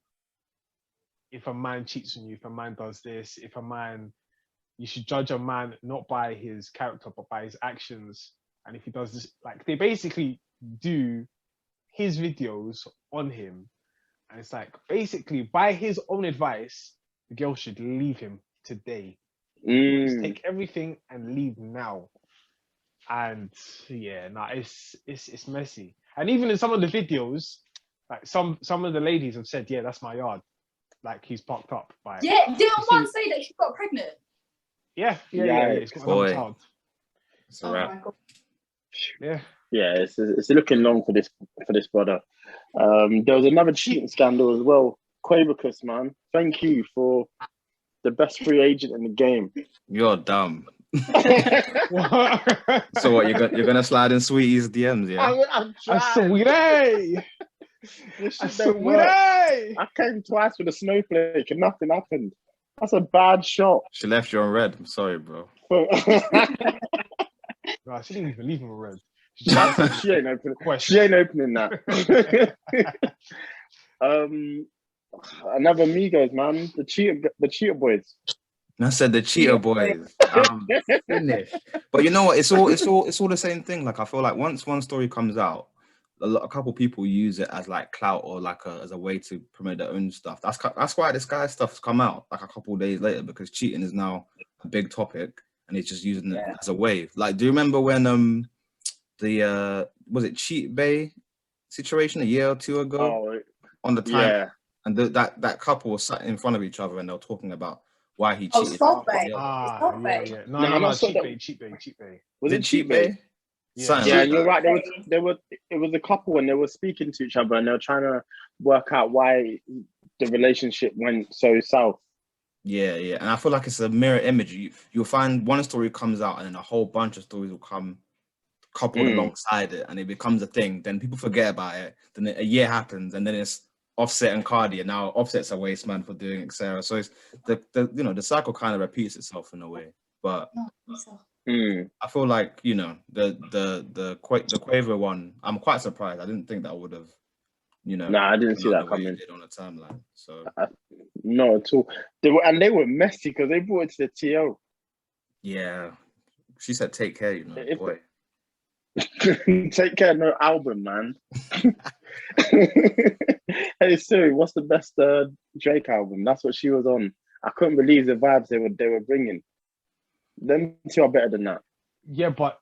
if a man cheats on you, if a man does this, you should judge a man not by his character but by his actions. And if he does this, like, they basically do his videos on him. And it's like, basically, by his own advice, the girl should leave him today. Just take everything and leave now. And it's messy. And even in some of the videos, like, some of the ladies have said, yeah, that's my yard. Like, he's parked up by. Yeah, didn't one say that she got pregnant? Yeah. He's got another child. It's a wrap. Yeah. Yeah, it's looking long for this brother. There was another cheating scandal as well. Quavicus, man, thank you for the best free agent in the game. You're dumb. So what? You're gonna slide in Sweetie's DMs, yeah? I came twice with a snowflake and nothing happened. That's a bad shot. She left you on red. I'm sorry, bro. No, she didn't even leave him on red. She ain't opening that. Another Migos, man. The cheater boys. I said the cheater boys. Finished. But you know what? It's all the same thing. Like, I feel like once one story comes out, a couple people use it as like clout or like as a way to promote their own stuff. That's why this guy's stuff's come out like a couple of days later, because cheating is now a big topic and he's just using it as a wave. Like, do you remember when the was it Cheat Bay situation a year or two ago on the time? Yeah. And that couple was sat in front of each other and they were talking about why he Oh, cheated. Salt Bay. Yeah. No, cheap bay. Was Is it it cheap bay? Yeah. Something Yeah, like and you're that. right. It was a couple and they were speaking to each other and they were trying to work out why the relationship went so south. Yeah, and I feel like it's a mirror image. You'll find one story comes out, and then a whole bunch of stories will come coupled alongside it, and it becomes a thing. Then people forget about it. Then a year happens, and then it's Offset and Cardi, and now Offset's a waste man for doing etc. So it's the cycle kind of repeats itself in a way. But I feel like the Quavo one, I'm quite surprised. I didn't think that would have I didn't see that coming. Did on the timeline. So not at all. They were messy because they brought it to the TL. Yeah, she said, "Take care, boy." Take care, no album, man. Hey Siri, what's the best Drake album? That's what she was on. I couldn't believe the vibes they were bringing. Them two are better than that. Yeah, but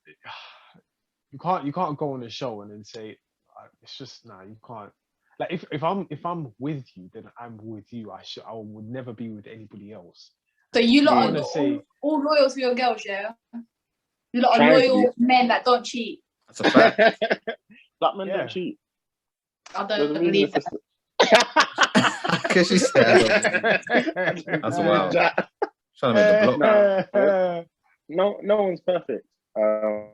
you can't go on a show and then say it's just you can't. Like if I'm with you, then I'm with you. I would never be with anybody else. So you lot are all loyal to your girls, yeah? You lot are loyal men that don't cheat. That's a fact. Black men don't cheat. I don't believe that. Because she said that's wild. Trying to make the block. No one's perfect. No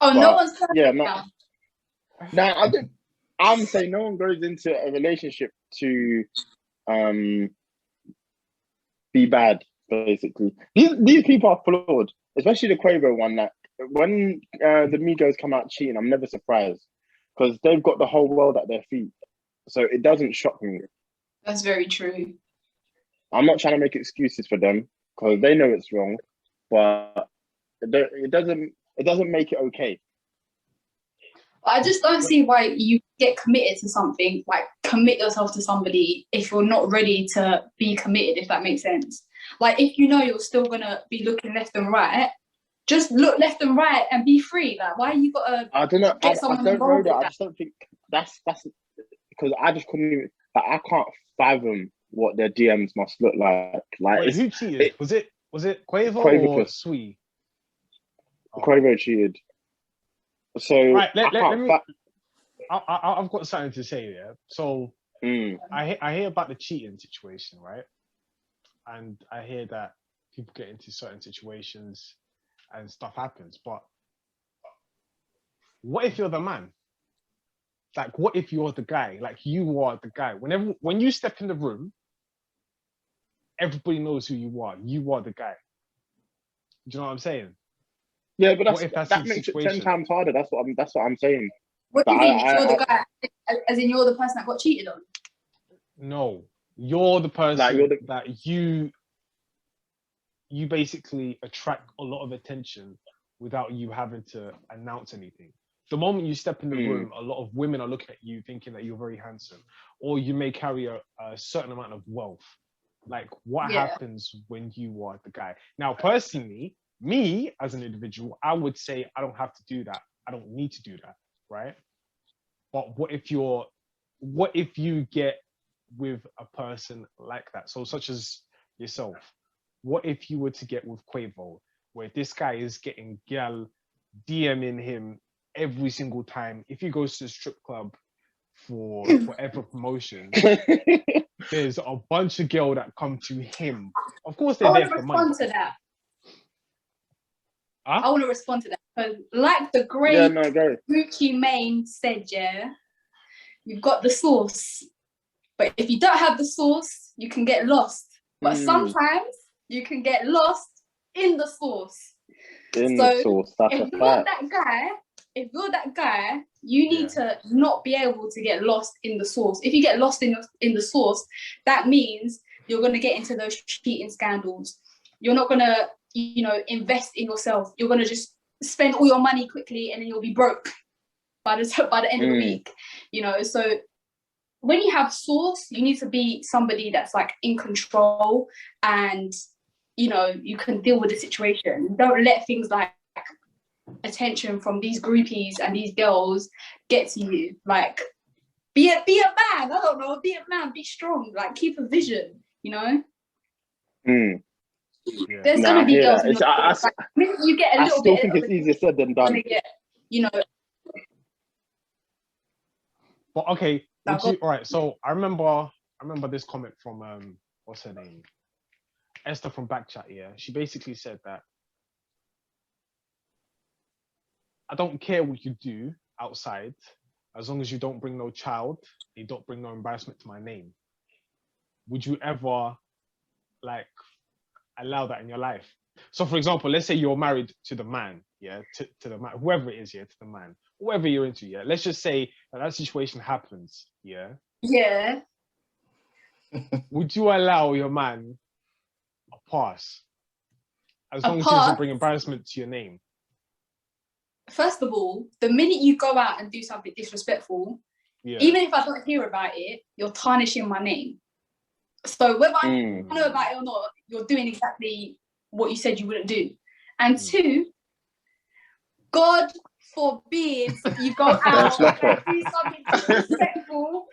one's perfect. Yeah, I'm saying no one goes into a relationship to be bad, basically. These people are flawed, especially the Quavo one. That when the Migos come out cheating, I'm never surprised because they've got the whole world at their feet. So it doesn't shock me. That's very true. I'm not trying to make excuses for them because they know it's wrong, but it doesn't make it okay. I just don't see why you get committed to something, like commit yourself to somebody if you're not ready to be committed, if that makes sense. Like if you know you're still gonna be looking left and right, just look left and right and be free. Like why you gotta I don't know. get someone I don't know involved that. with I just don't think that's because I just couldn't even, like, I can't fathom what their DMs must look like. Wait, who cheated? Was it Quavo or Sweet? Quavo cheated. So right, I've got something to say there. So I hear about the cheating situation, right? And I hear that people get into certain situations and stuff happens. But what if you're the man? Like, what if you're the guy? Like, you are the guy. When you step in the room, everybody knows who you are. You are the guy. Do you know what I'm saying? Yeah, but that makes it 10 times harder. That's what I'm saying. What do you mean? You're the guy, as in you're the person that got cheated on? No, you're the person that you basically attract a lot of attention without you having to announce anything. The moment you step in the room, a lot of women are looking at you thinking that you're very handsome, or you may carry a certain amount of wealth. Like, what happens when you are the guy? Now, personally, me as an individual, I would say I don't have to do that. I don't need to do that, right? But what if you get with a person like that? So such as yourself, what if you were to get with Quavo, where this guy is getting gal DMing him every single time? If he goes to the strip club for whatever promotion, there's a bunch of girls that come to him. Of course, they're there for money. I want to respond to that. I want to respond to that. Because like the great Gucci Mane said, you've got the sauce. But if you don't have the sauce, you can get lost. But sometimes you can get lost in the sauce. The sauce. That's if you're that guy, you need to not be able to get lost in the sauce. If you get lost in the sauce, that means you're going to get into those cheating scandals. You're not going to, invest in yourself. You're going to just spend all your money quickly and then you'll be broke by the end of the week. So when you have sauce, you need to be somebody that's like in control and, you can deal with the situation. Don't let things like attention from these groupies and these girls get to you. Like, be a man. I don't know. Be a man. Be strong. Like, keep a vision. Mm. Yeah. There's Nah, I gonna be hear girls that. in the It's- like, you get a I little still bit. think it's easier said than done. Gonna get, you know. But okay, Now all right. So I remember this comment from what's her name? Esther from Backchat. Yeah, she basically said that I don't care what you do outside, as long as you don't bring no child, you don't bring no embarrassment to my name. Would you ever like allow that in your life? So for example, let's say you're married to the man, yeah, to the man, whoever it is, yeah, to the man, whoever you're into, yeah. Let's just say that situation happens, yeah. Yeah. Would you allow your man a pass as long as he pass? doesn't bring embarrassment to your name? First of all, the minute you go out and do something disrespectful, even if I don't hear about it, you're tarnishing my name. So whether I know about it or not, you're doing exactly what you said you wouldn't do. And two, God forbid you go out and do something disrespectful.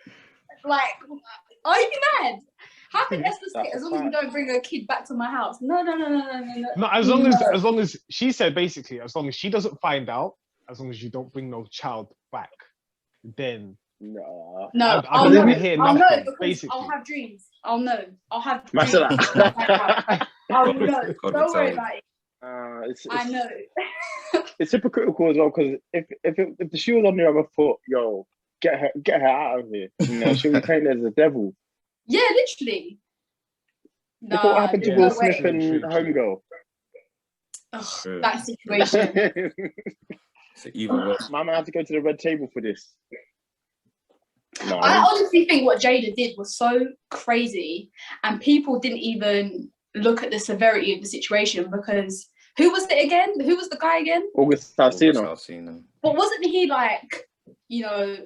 Like, are you mad? How can Esther say, as long as you don't bring a kid back to my house? No. No, as long as she said basically, as long as she doesn't find out, as long as you don't bring no child back, then no. I'll know. Hear I'll nothing, know because basically. I'll have dreams. I'll know. I'll have dreams. Marcella. I'll know. Don't worry about it. I know. It's hypocritical as well, because if the shoe was on the other foot, yo, get her out of here. You know, she'll be painted as a devil. Yeah, literally. Look what happened to Will Smith and Homegirl. That situation. It's an evil world. Mama had to go to the red table for this. No. I honestly think what Jada did was so crazy, and people didn't even look at the severity of the situation, because who was it again? Who was the guy again? August Alsina. But wasn't he like, you know,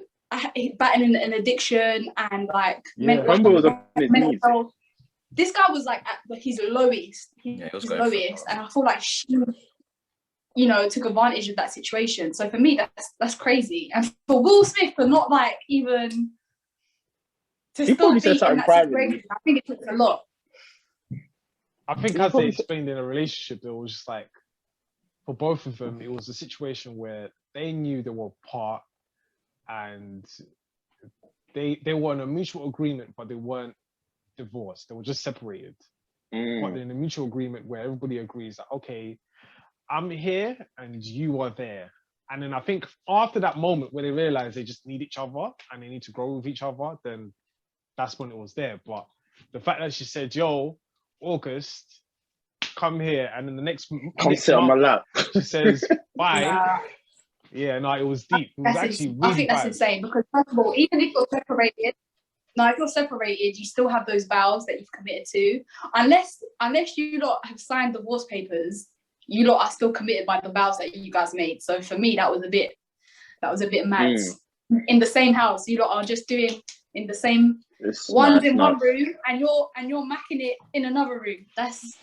battling an addiction and like mental health? This guy was like at his lowest. His lowest, and I feel like she, you know, took advantage of that situation. So for me, that's crazy. And for Will Smith to not like even to still be in that situation, I think it took a lot. I think as they explained in a relationship, it was just like, for both of them, it was a situation where they knew they were apart and they were in a mutual agreement, but they weren't divorced. They were just separated. But in a mutual agreement where everybody agrees that, okay, I'm here and you are there. And then I think after that moment where they realized they just need each other and they need to grow with each other, then that's when it was there. But the fact that she said, yo, August, come here, and then the next sit on my lap. She says, bye. Yeah, no, it was deep. It was actually really I think that's insane, because first of all, even if you're separated, you still have those vows that you've committed to. Unless you lot have signed divorce papers, you lot are still committed by the vows that you guys made. So for me, that was a bit mad. In the same house, you lot are just doing in the same one room, and you're macking it in another room. That's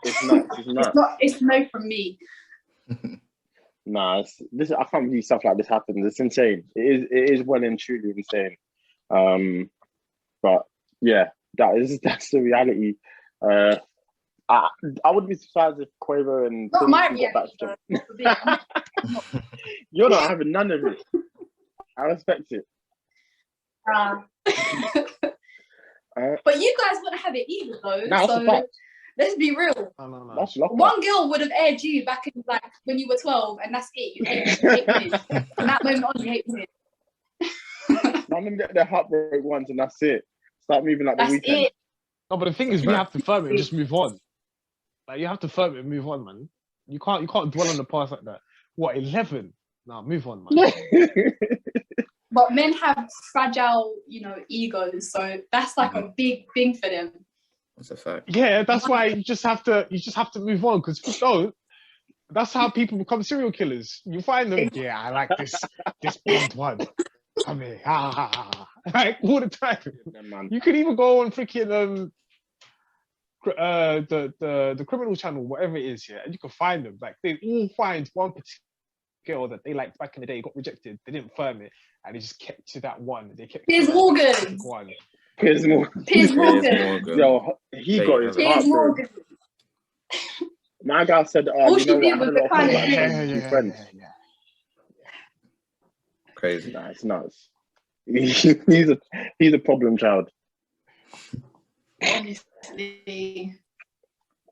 it's nuts. It's no from me. Nah, I can't believe stuff like this happens. It's insane. It is well and truly insane. But yeah, that's the reality. I wouldn't be surprised if Quavo and not my got back to You're not having none of it. I respect it. But you guys wouldn't have it either, though. No, so let's be real. No. That's one girl would have aired you back in like when you were 12, and that's it. You hate women. From that moment on, you hate women. I'm gonna get their heartbreak once, and that's it. Start moving like that's the weekend. It. No, but the thing is, we have to firm it and just move on. Like, you have to firm it and move on, man. You can't dwell on the past like that. What, 11? No, move on, man. But men have fragile, you know, egos, so that's like a big thing for them. That's a fact. Yeah, that's why you just have to move on, because if you don't, that's how people become serial killers. You find them, yeah, I like this blonde one. Come here, like all the time. Yeah, you could even go on freaking the criminal channel, whatever it is, yeah, and you can find them. Like, they all find one particular girl that they liked back in the day, got rejected, they didn't firm it, and they just kept to that one. They kept Piers Morgan. one. Piers Morgan. Piers Piers Morgan. Morgan. Yo, he There got you his have it. Piers heart broken. Morgan. My guy said, All you she know what, did I had was a the lot of kind fun, of but I can't be friends. Crazy. Nah, it's nuts. He's a problem child. Honestly.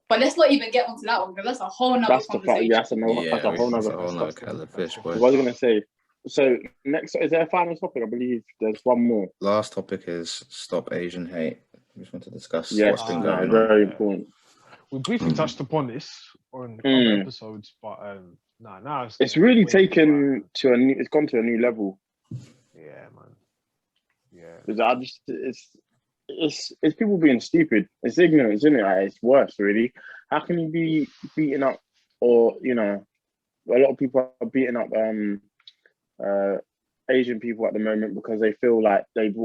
But let's not even get onto that one, because that's a whole nother That's the fact. conversation. That's a whole That's nother. a whole nother kettle of fish, boy. What was I gonna say? So next, is there a final topic? I believe there's one more. Last topic is stop Asian hate. We just want to discuss Yes, what's been going on. very important. We briefly touched upon this on other episodes, but now It's really way taken to a new. It's gone to a new level. Yeah, man. Yeah. Because it's people being stupid. It's ignorance, isn't it? Like, it's worse, really. How can you be beating up, or a lot of people are beating up Asian people at the moment because they feel like they've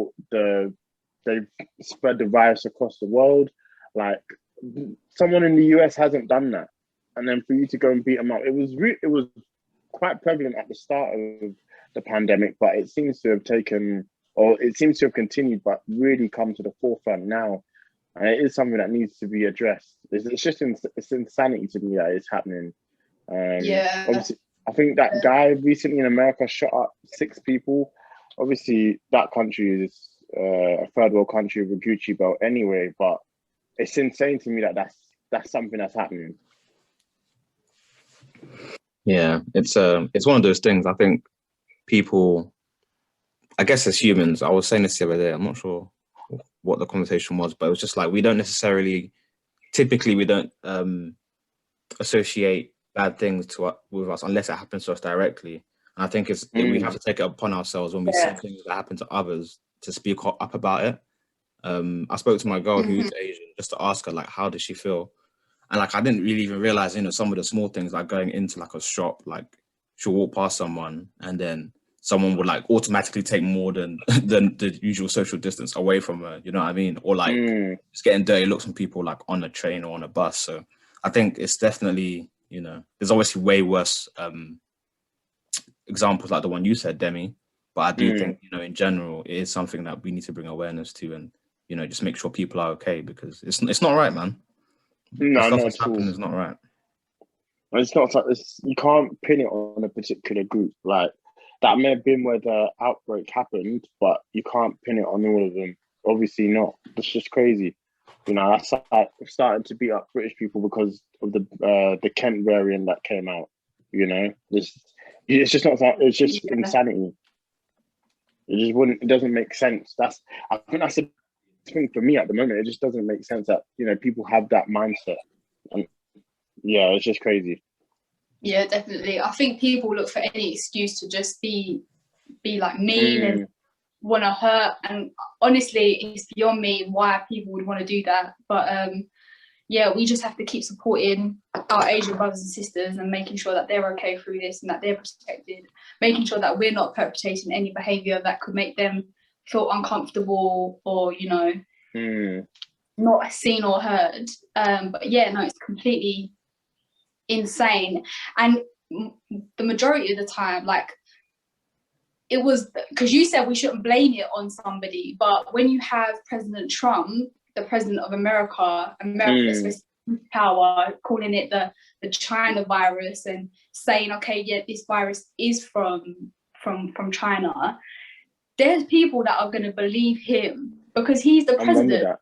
spread the virus across the world. Like, someone in the US hasn't done that, and then for you to go and beat them up, it was quite prevalent at the start of the pandemic, but it seems to have taken, or it seems to have continued, but really come to the forefront now, and it is something that needs to be addressed. It's just it's insanity to me that it's happening. Yeah. Obviously, I think that guy recently in America shot up 6 people. Obviously, that country is a third world country with a Gucci belt anyway, but it's insane to me that that's something that's happening. Yeah, it's one of those things. I think people, I guess as humans, I was saying this the other day, I'm not sure what the conversation was, but it was just like, we don't associate bad things with us unless it happens to us directly. And I think we have to take it upon ourselves when we see things that happen to others to speak up about it. I spoke to my girl who's Asian just to ask her, like, how does she feel? And like, I didn't really even realize, some of the small things, like going into like a shop, like she'll walk past someone and then someone would like automatically take more than the usual social distance away from her, you know what I mean? Or like just getting dirty looks from people like on a train or on a bus. So I think it's definitely, there's obviously way worse examples like the one you said, Demi. But I do think, in general, it is something that we need to bring awareness to and, just make sure people are okay, because it's not right, man. No, the stuff not that's at all. happening is not right. It's not. You can't pin it on a particular group. Like, that may have been where the outbreak happened, but you can't pin it on all of them. Obviously not. It's just crazy. That's like starting to beat up British people because of the Kent variant that came out. It's just not. It's just insanity. It doesn't make sense. I think that's the thing for me at the moment. It just doesn't make sense that people have that mindset, and it's just crazy. Yeah, definitely. I think people look for any excuse to just be like mean and want to hurt. And honestly, it's beyond me why people would want to do that. But we just have to keep supporting our Asian brothers and sisters and making sure that they're okay through this and that they're protected, making sure that we're not perpetrating any behaviour that could make them feel uncomfortable or, not seen or heard. But it's completely insane. And the majority of the time, like, it was because you said we shouldn't blame it on somebody, but when you have President Trump, the president of America power, calling it the China virus and saying, okay, this virus is from China, there's people that are going to believe him because he's the president.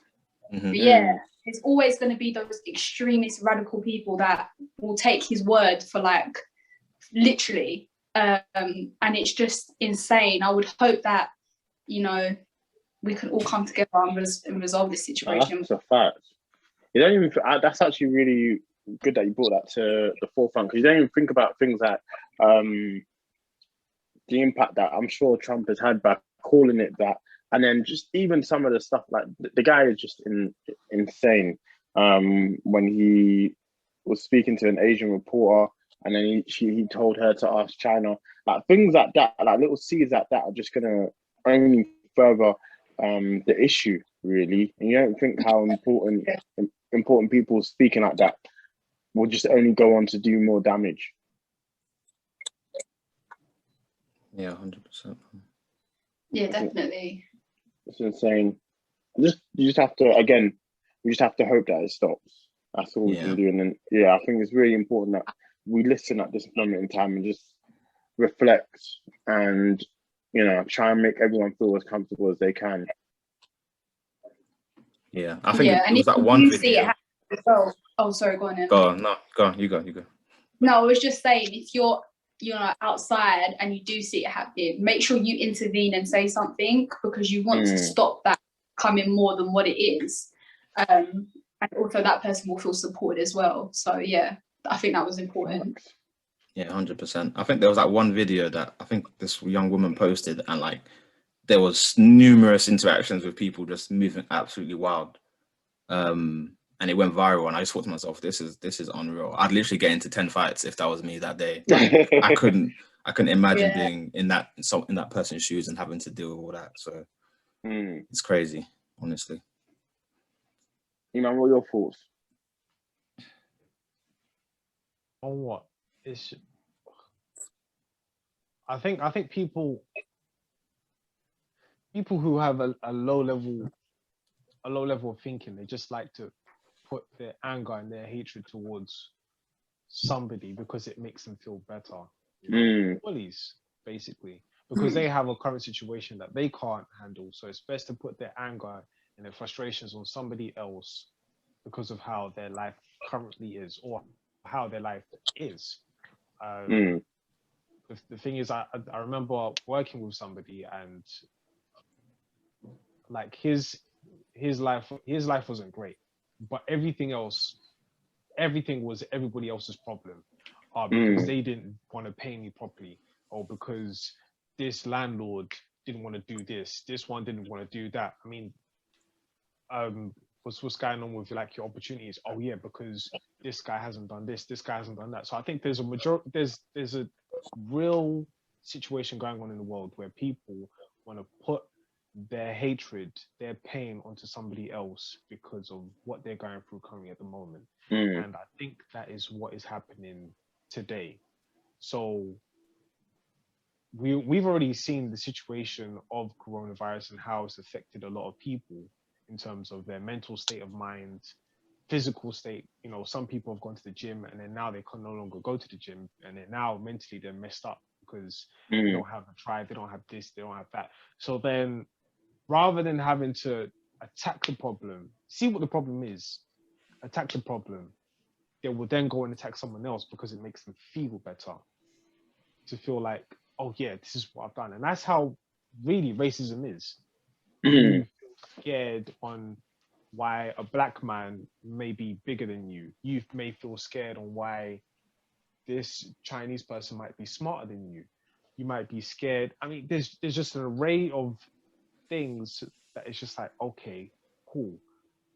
There's always going to be those extremist radical people that will take his word for like literally, and it's just insane. I would hope that we can all come together and resolve this situation. That's a fact. You don't even. That's actually really good that you brought that to the forefront, because you don't even think about things like the impact that I'm sure Trump has had by calling it that, and then just even some of the stuff, like the guy is just insane. When he was speaking to an Asian reporter, and then he told her to ask China, like things like that, like little seeds like that are just gonna only further the issue, really. And you don't think how important people speaking like that will just only go on to do more damage. Yeah, 100%. Yeah, definitely. It's insane. You just have to, again, we just have to hope that it stops. That's all we can do. And then, I think it's really important that we listen at this moment in time and just reflect and, try and make everyone feel as comfortable as they can. Yeah, I think it was that one video. Oh, sorry, go on then. Go on, no, go on, you go. No, I was just saying, if you're outside and you do see it happening, make sure you intervene and say something, because you want to stop that becoming more than what it is. And also that person will feel supported as well. So yeah, I think that was important. Yeah, 100%. I think there was that one video that I think this young woman posted, and like there was numerous interactions with people just moving absolutely wild. And it went viral, and I just thought to myself, this is unreal. I'd literally get into 10 fights if that was me that day. Like, I couldn't imagine being in that person's shoes and having to deal with all that. So it's crazy, honestly. Eman, what are your thoughts? On what? I think people who have a low level of thinking, they just like to put their anger and their hatred towards somebody because it makes them feel better. Bullies, basically, because they have a current situation that they can't handle. So it's best to put their anger and their frustrations on somebody else because of how their life currently is, or how their life is. The thing is, I remember working with somebody, and like his life wasn't great, but everything was everybody else's problem, because they didn't want to pay me properly, or because this landlord didn't want to do this one didn't want to do that. I mean, what's going on with like your opportunities? Oh yeah, because this guy hasn't done this guy hasn't done that. So I think there's a real situation going on in the world where people want to put their hatred, their pain onto somebody else because of what they're going through currently at the moment. And I think that is what is happening today. So we've already seen the situation of coronavirus and how it's affected a lot of people in terms of their mental state of mind, physical state. Some people have gone to the gym and then now they can no longer go to the gym, and then now mentally they're messed up because they don't have a drive, they don't have this, they don't have that. So then, rather than having to attack the problem, see what the problem is, attack the problem, they will then go and attack someone else because it makes them feel better, to feel like, oh yeah, this is what I've done. And that's how really racism is. You feel scared on why a black man may be bigger than you. You may feel scared on why this Chinese person might be smarter than you. You might be scared. I mean, there's just an array of things that it's just like, okay, cool.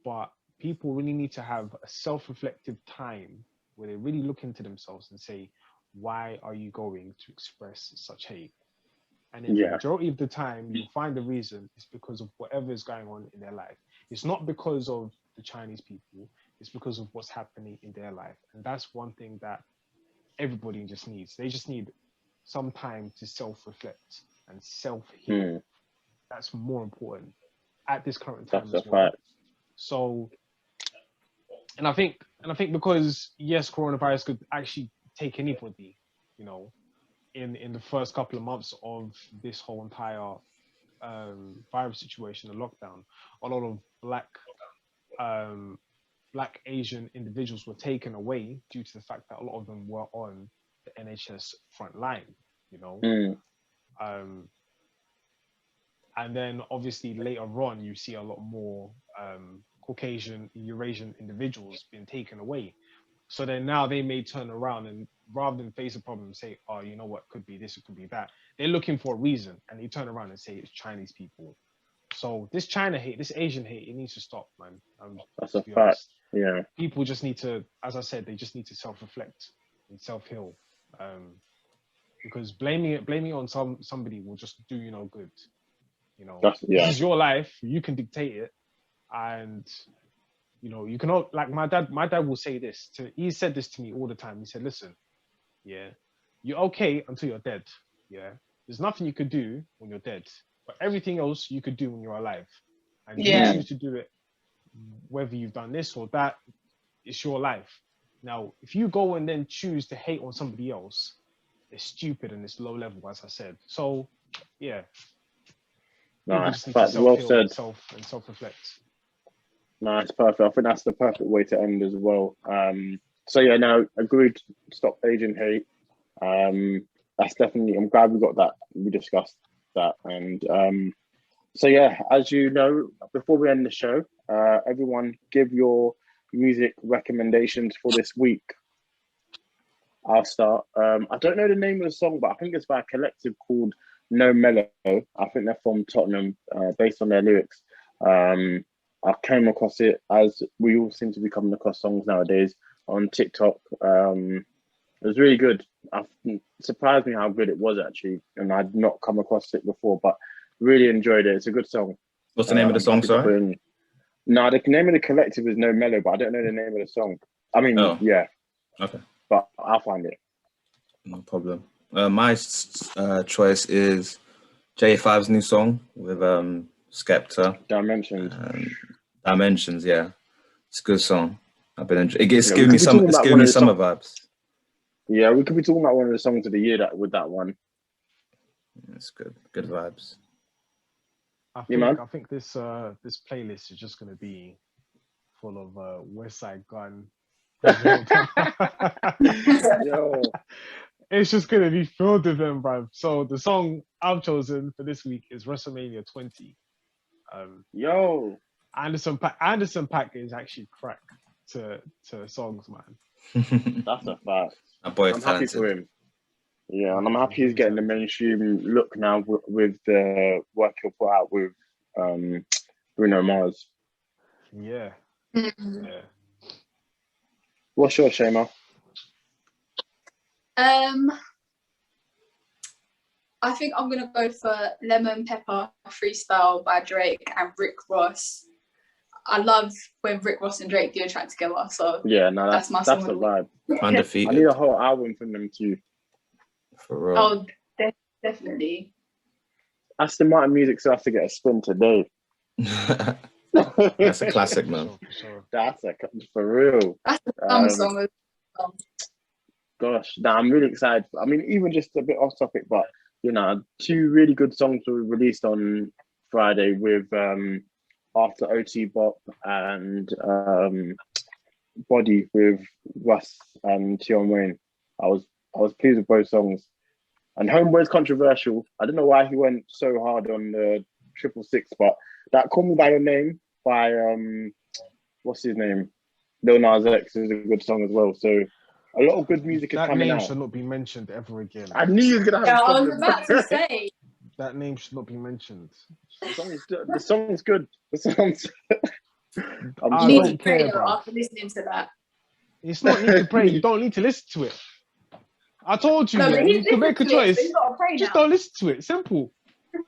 But people really need to have a self-reflective time where they really look into themselves and say, why are you going to express such hate? And in the majority of the time, you'll find the reason is because of whatever is going on in their life. It's not because of the Chinese people, it's because of what's happening in their life. And that's one thing that everybody just needs. They just need some time to self-reflect and self-heal. That's more important at this current time as well. So, and I think because yes, coronavirus could actually take anybody, in the first couple of months of this whole entire virus situation, the lockdown, a lot of black Asian individuals were taken away due to the fact that a lot of them were on the NHS front line, and then obviously later on you see a lot more Caucasian, Eurasian individuals being taken away. So then now they may turn around and rather than face a problem and say, oh, you know what, could be this, it could be that. They're looking for a reason and they turn around and say it's Chinese people. So this China hate, this Asian hate, it needs to stop, man. That's a fact. Yeah. People just need to, as I said, they just need to self-reflect and self-heal. Because blaming it on somebody will just do you no good. This is your life, you can dictate it. And you cannot, like my dad will say this he said this to me all the time. He said, listen, you're okay until you're dead. There's nothing you could do when you're dead, but everything else you could do when you're alive. and Yeah. you choose to do it, whether you've done this or that, it's your life. Now, if you go and then choose to hate on somebody else, it's stupid and it's low level, as I said. So, yeah. People No, just need that's to well self-heal said. and self-reflect. No, it's perfect. I think that's the perfect way to end as well. So yeah, no, agreed. Stop Asian hate. That's definitely. I'm glad we got that. We discussed that, and so yeah, as you know, before we end the show, everyone give your music recommendations for this week. I'll start. I don't know the name of the song, but I think it's by a collective called No Mellow. I think they're from Tottenham, based on their lyrics. I came across it, as we all seem to be coming across songs nowadays, on TikTok. It was really good. It surprised me how good it was, actually, and I'd not come across it before, but really enjoyed it. It's a good song. What's the name of the song, sorry? No, the name of the collective is No Mellow, but I don't know the name of the song. I mean, yeah. Okay. But I'll find it. No problem. My choice is J5's new song with Skepta. Dimensions, yeah. It's a good song. I've been enjoying. It's giving me summer vibes. Yeah, we could be talking about one of the songs of the year with that one. It's good. Good vibes. I think this playlist is just going to be full of West Side Gun. Yo. It's just going to be filled with them, bruv. So the song I've chosen for this week is WrestleMania 20. Yo. Anderson .Paak is actually crack to songs, man. That's a fact. That boy is I'm talented. happy for him. Yeah, and I'm happy he's getting the mainstream look now with the work he'll put out with Bruno Mars. Yeah. Mm-hmm. Yeah. What's your Chaima? I think I'm gonna go for Lemon Pepper Freestyle by Drake and Rick Ross. I love when Rick Ross and Drake do a track together, so yeah, no, that's my the song. vibe. Undefeated. I need a whole album from them too. For real. Oh, definitely. Aston Martin music still has to get a spin today. That's a classic, man. Sure. That's for real. That's a summer song as well. Gosh, I'm really excited. I mean, even just a bit off topic, but you know, 2 really good songs were released on Friday with After OT Bop and Body with Russ and Tion Wayne. I was pleased with both songs. And Homeboy's controversial. I don't know why he went so hard on the 666, but that Call Me By Your Name by what's his name? Lil Nas X is a good song as well. So a lot of good music is coming out. That name should not be mentioned ever again. I knew you were gonna have a problem. I was about to say. That name should not be mentioned. The song's good. The song's I don't care, bro. After listening to that. It's not need to pray. You don't need to listen to it. I told you, you can make a choice. Just don't listen to it. Simple.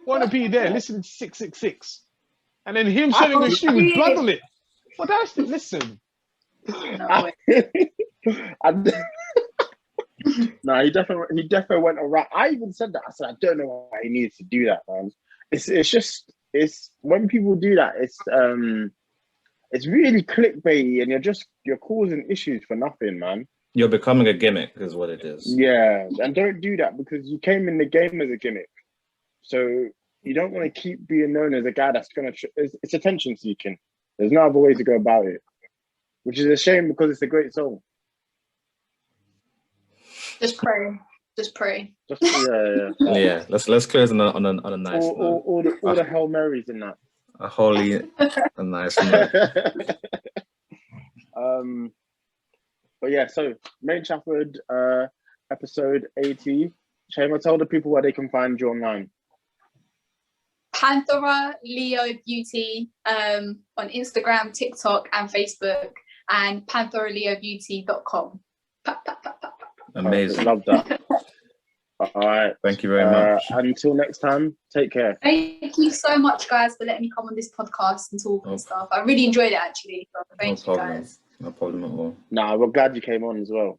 Want to be there listening to 666. And then him selling the shoe with blood on it. Well, that's it. Listen. No, he definitely went around. I even said that. I said, I don't know why he needs to do that, man. It's when people do that, it's really clickbaity, and you're causing issues for nothing, man. You're becoming a gimmick, is what it is. Yeah, and don't do that, because you came in the game as a gimmick, so you don't want to keep being known as a guy that's gonna. It's attention seeking. There's no other way to go about it, which is a shame because it's a great song. Just pray. Yeah. Let's close on a nice note. All the Hail Marys in that. A nice note. But yeah, so Made in Chafford, episode 80. Chaima, tell the people where they can find you online. Panthera Leo Beauty on Instagram, TikTok, and Facebook, and pantheraleobeauty.com. Amazing. Love that. All right. Thank you very much. Until next time, take care. Thank you so much, guys, for letting me come on this podcast and talk and stuff. I really enjoyed it, actually. So thank you, guys. No problem at all. Nah, we're glad you came on as well.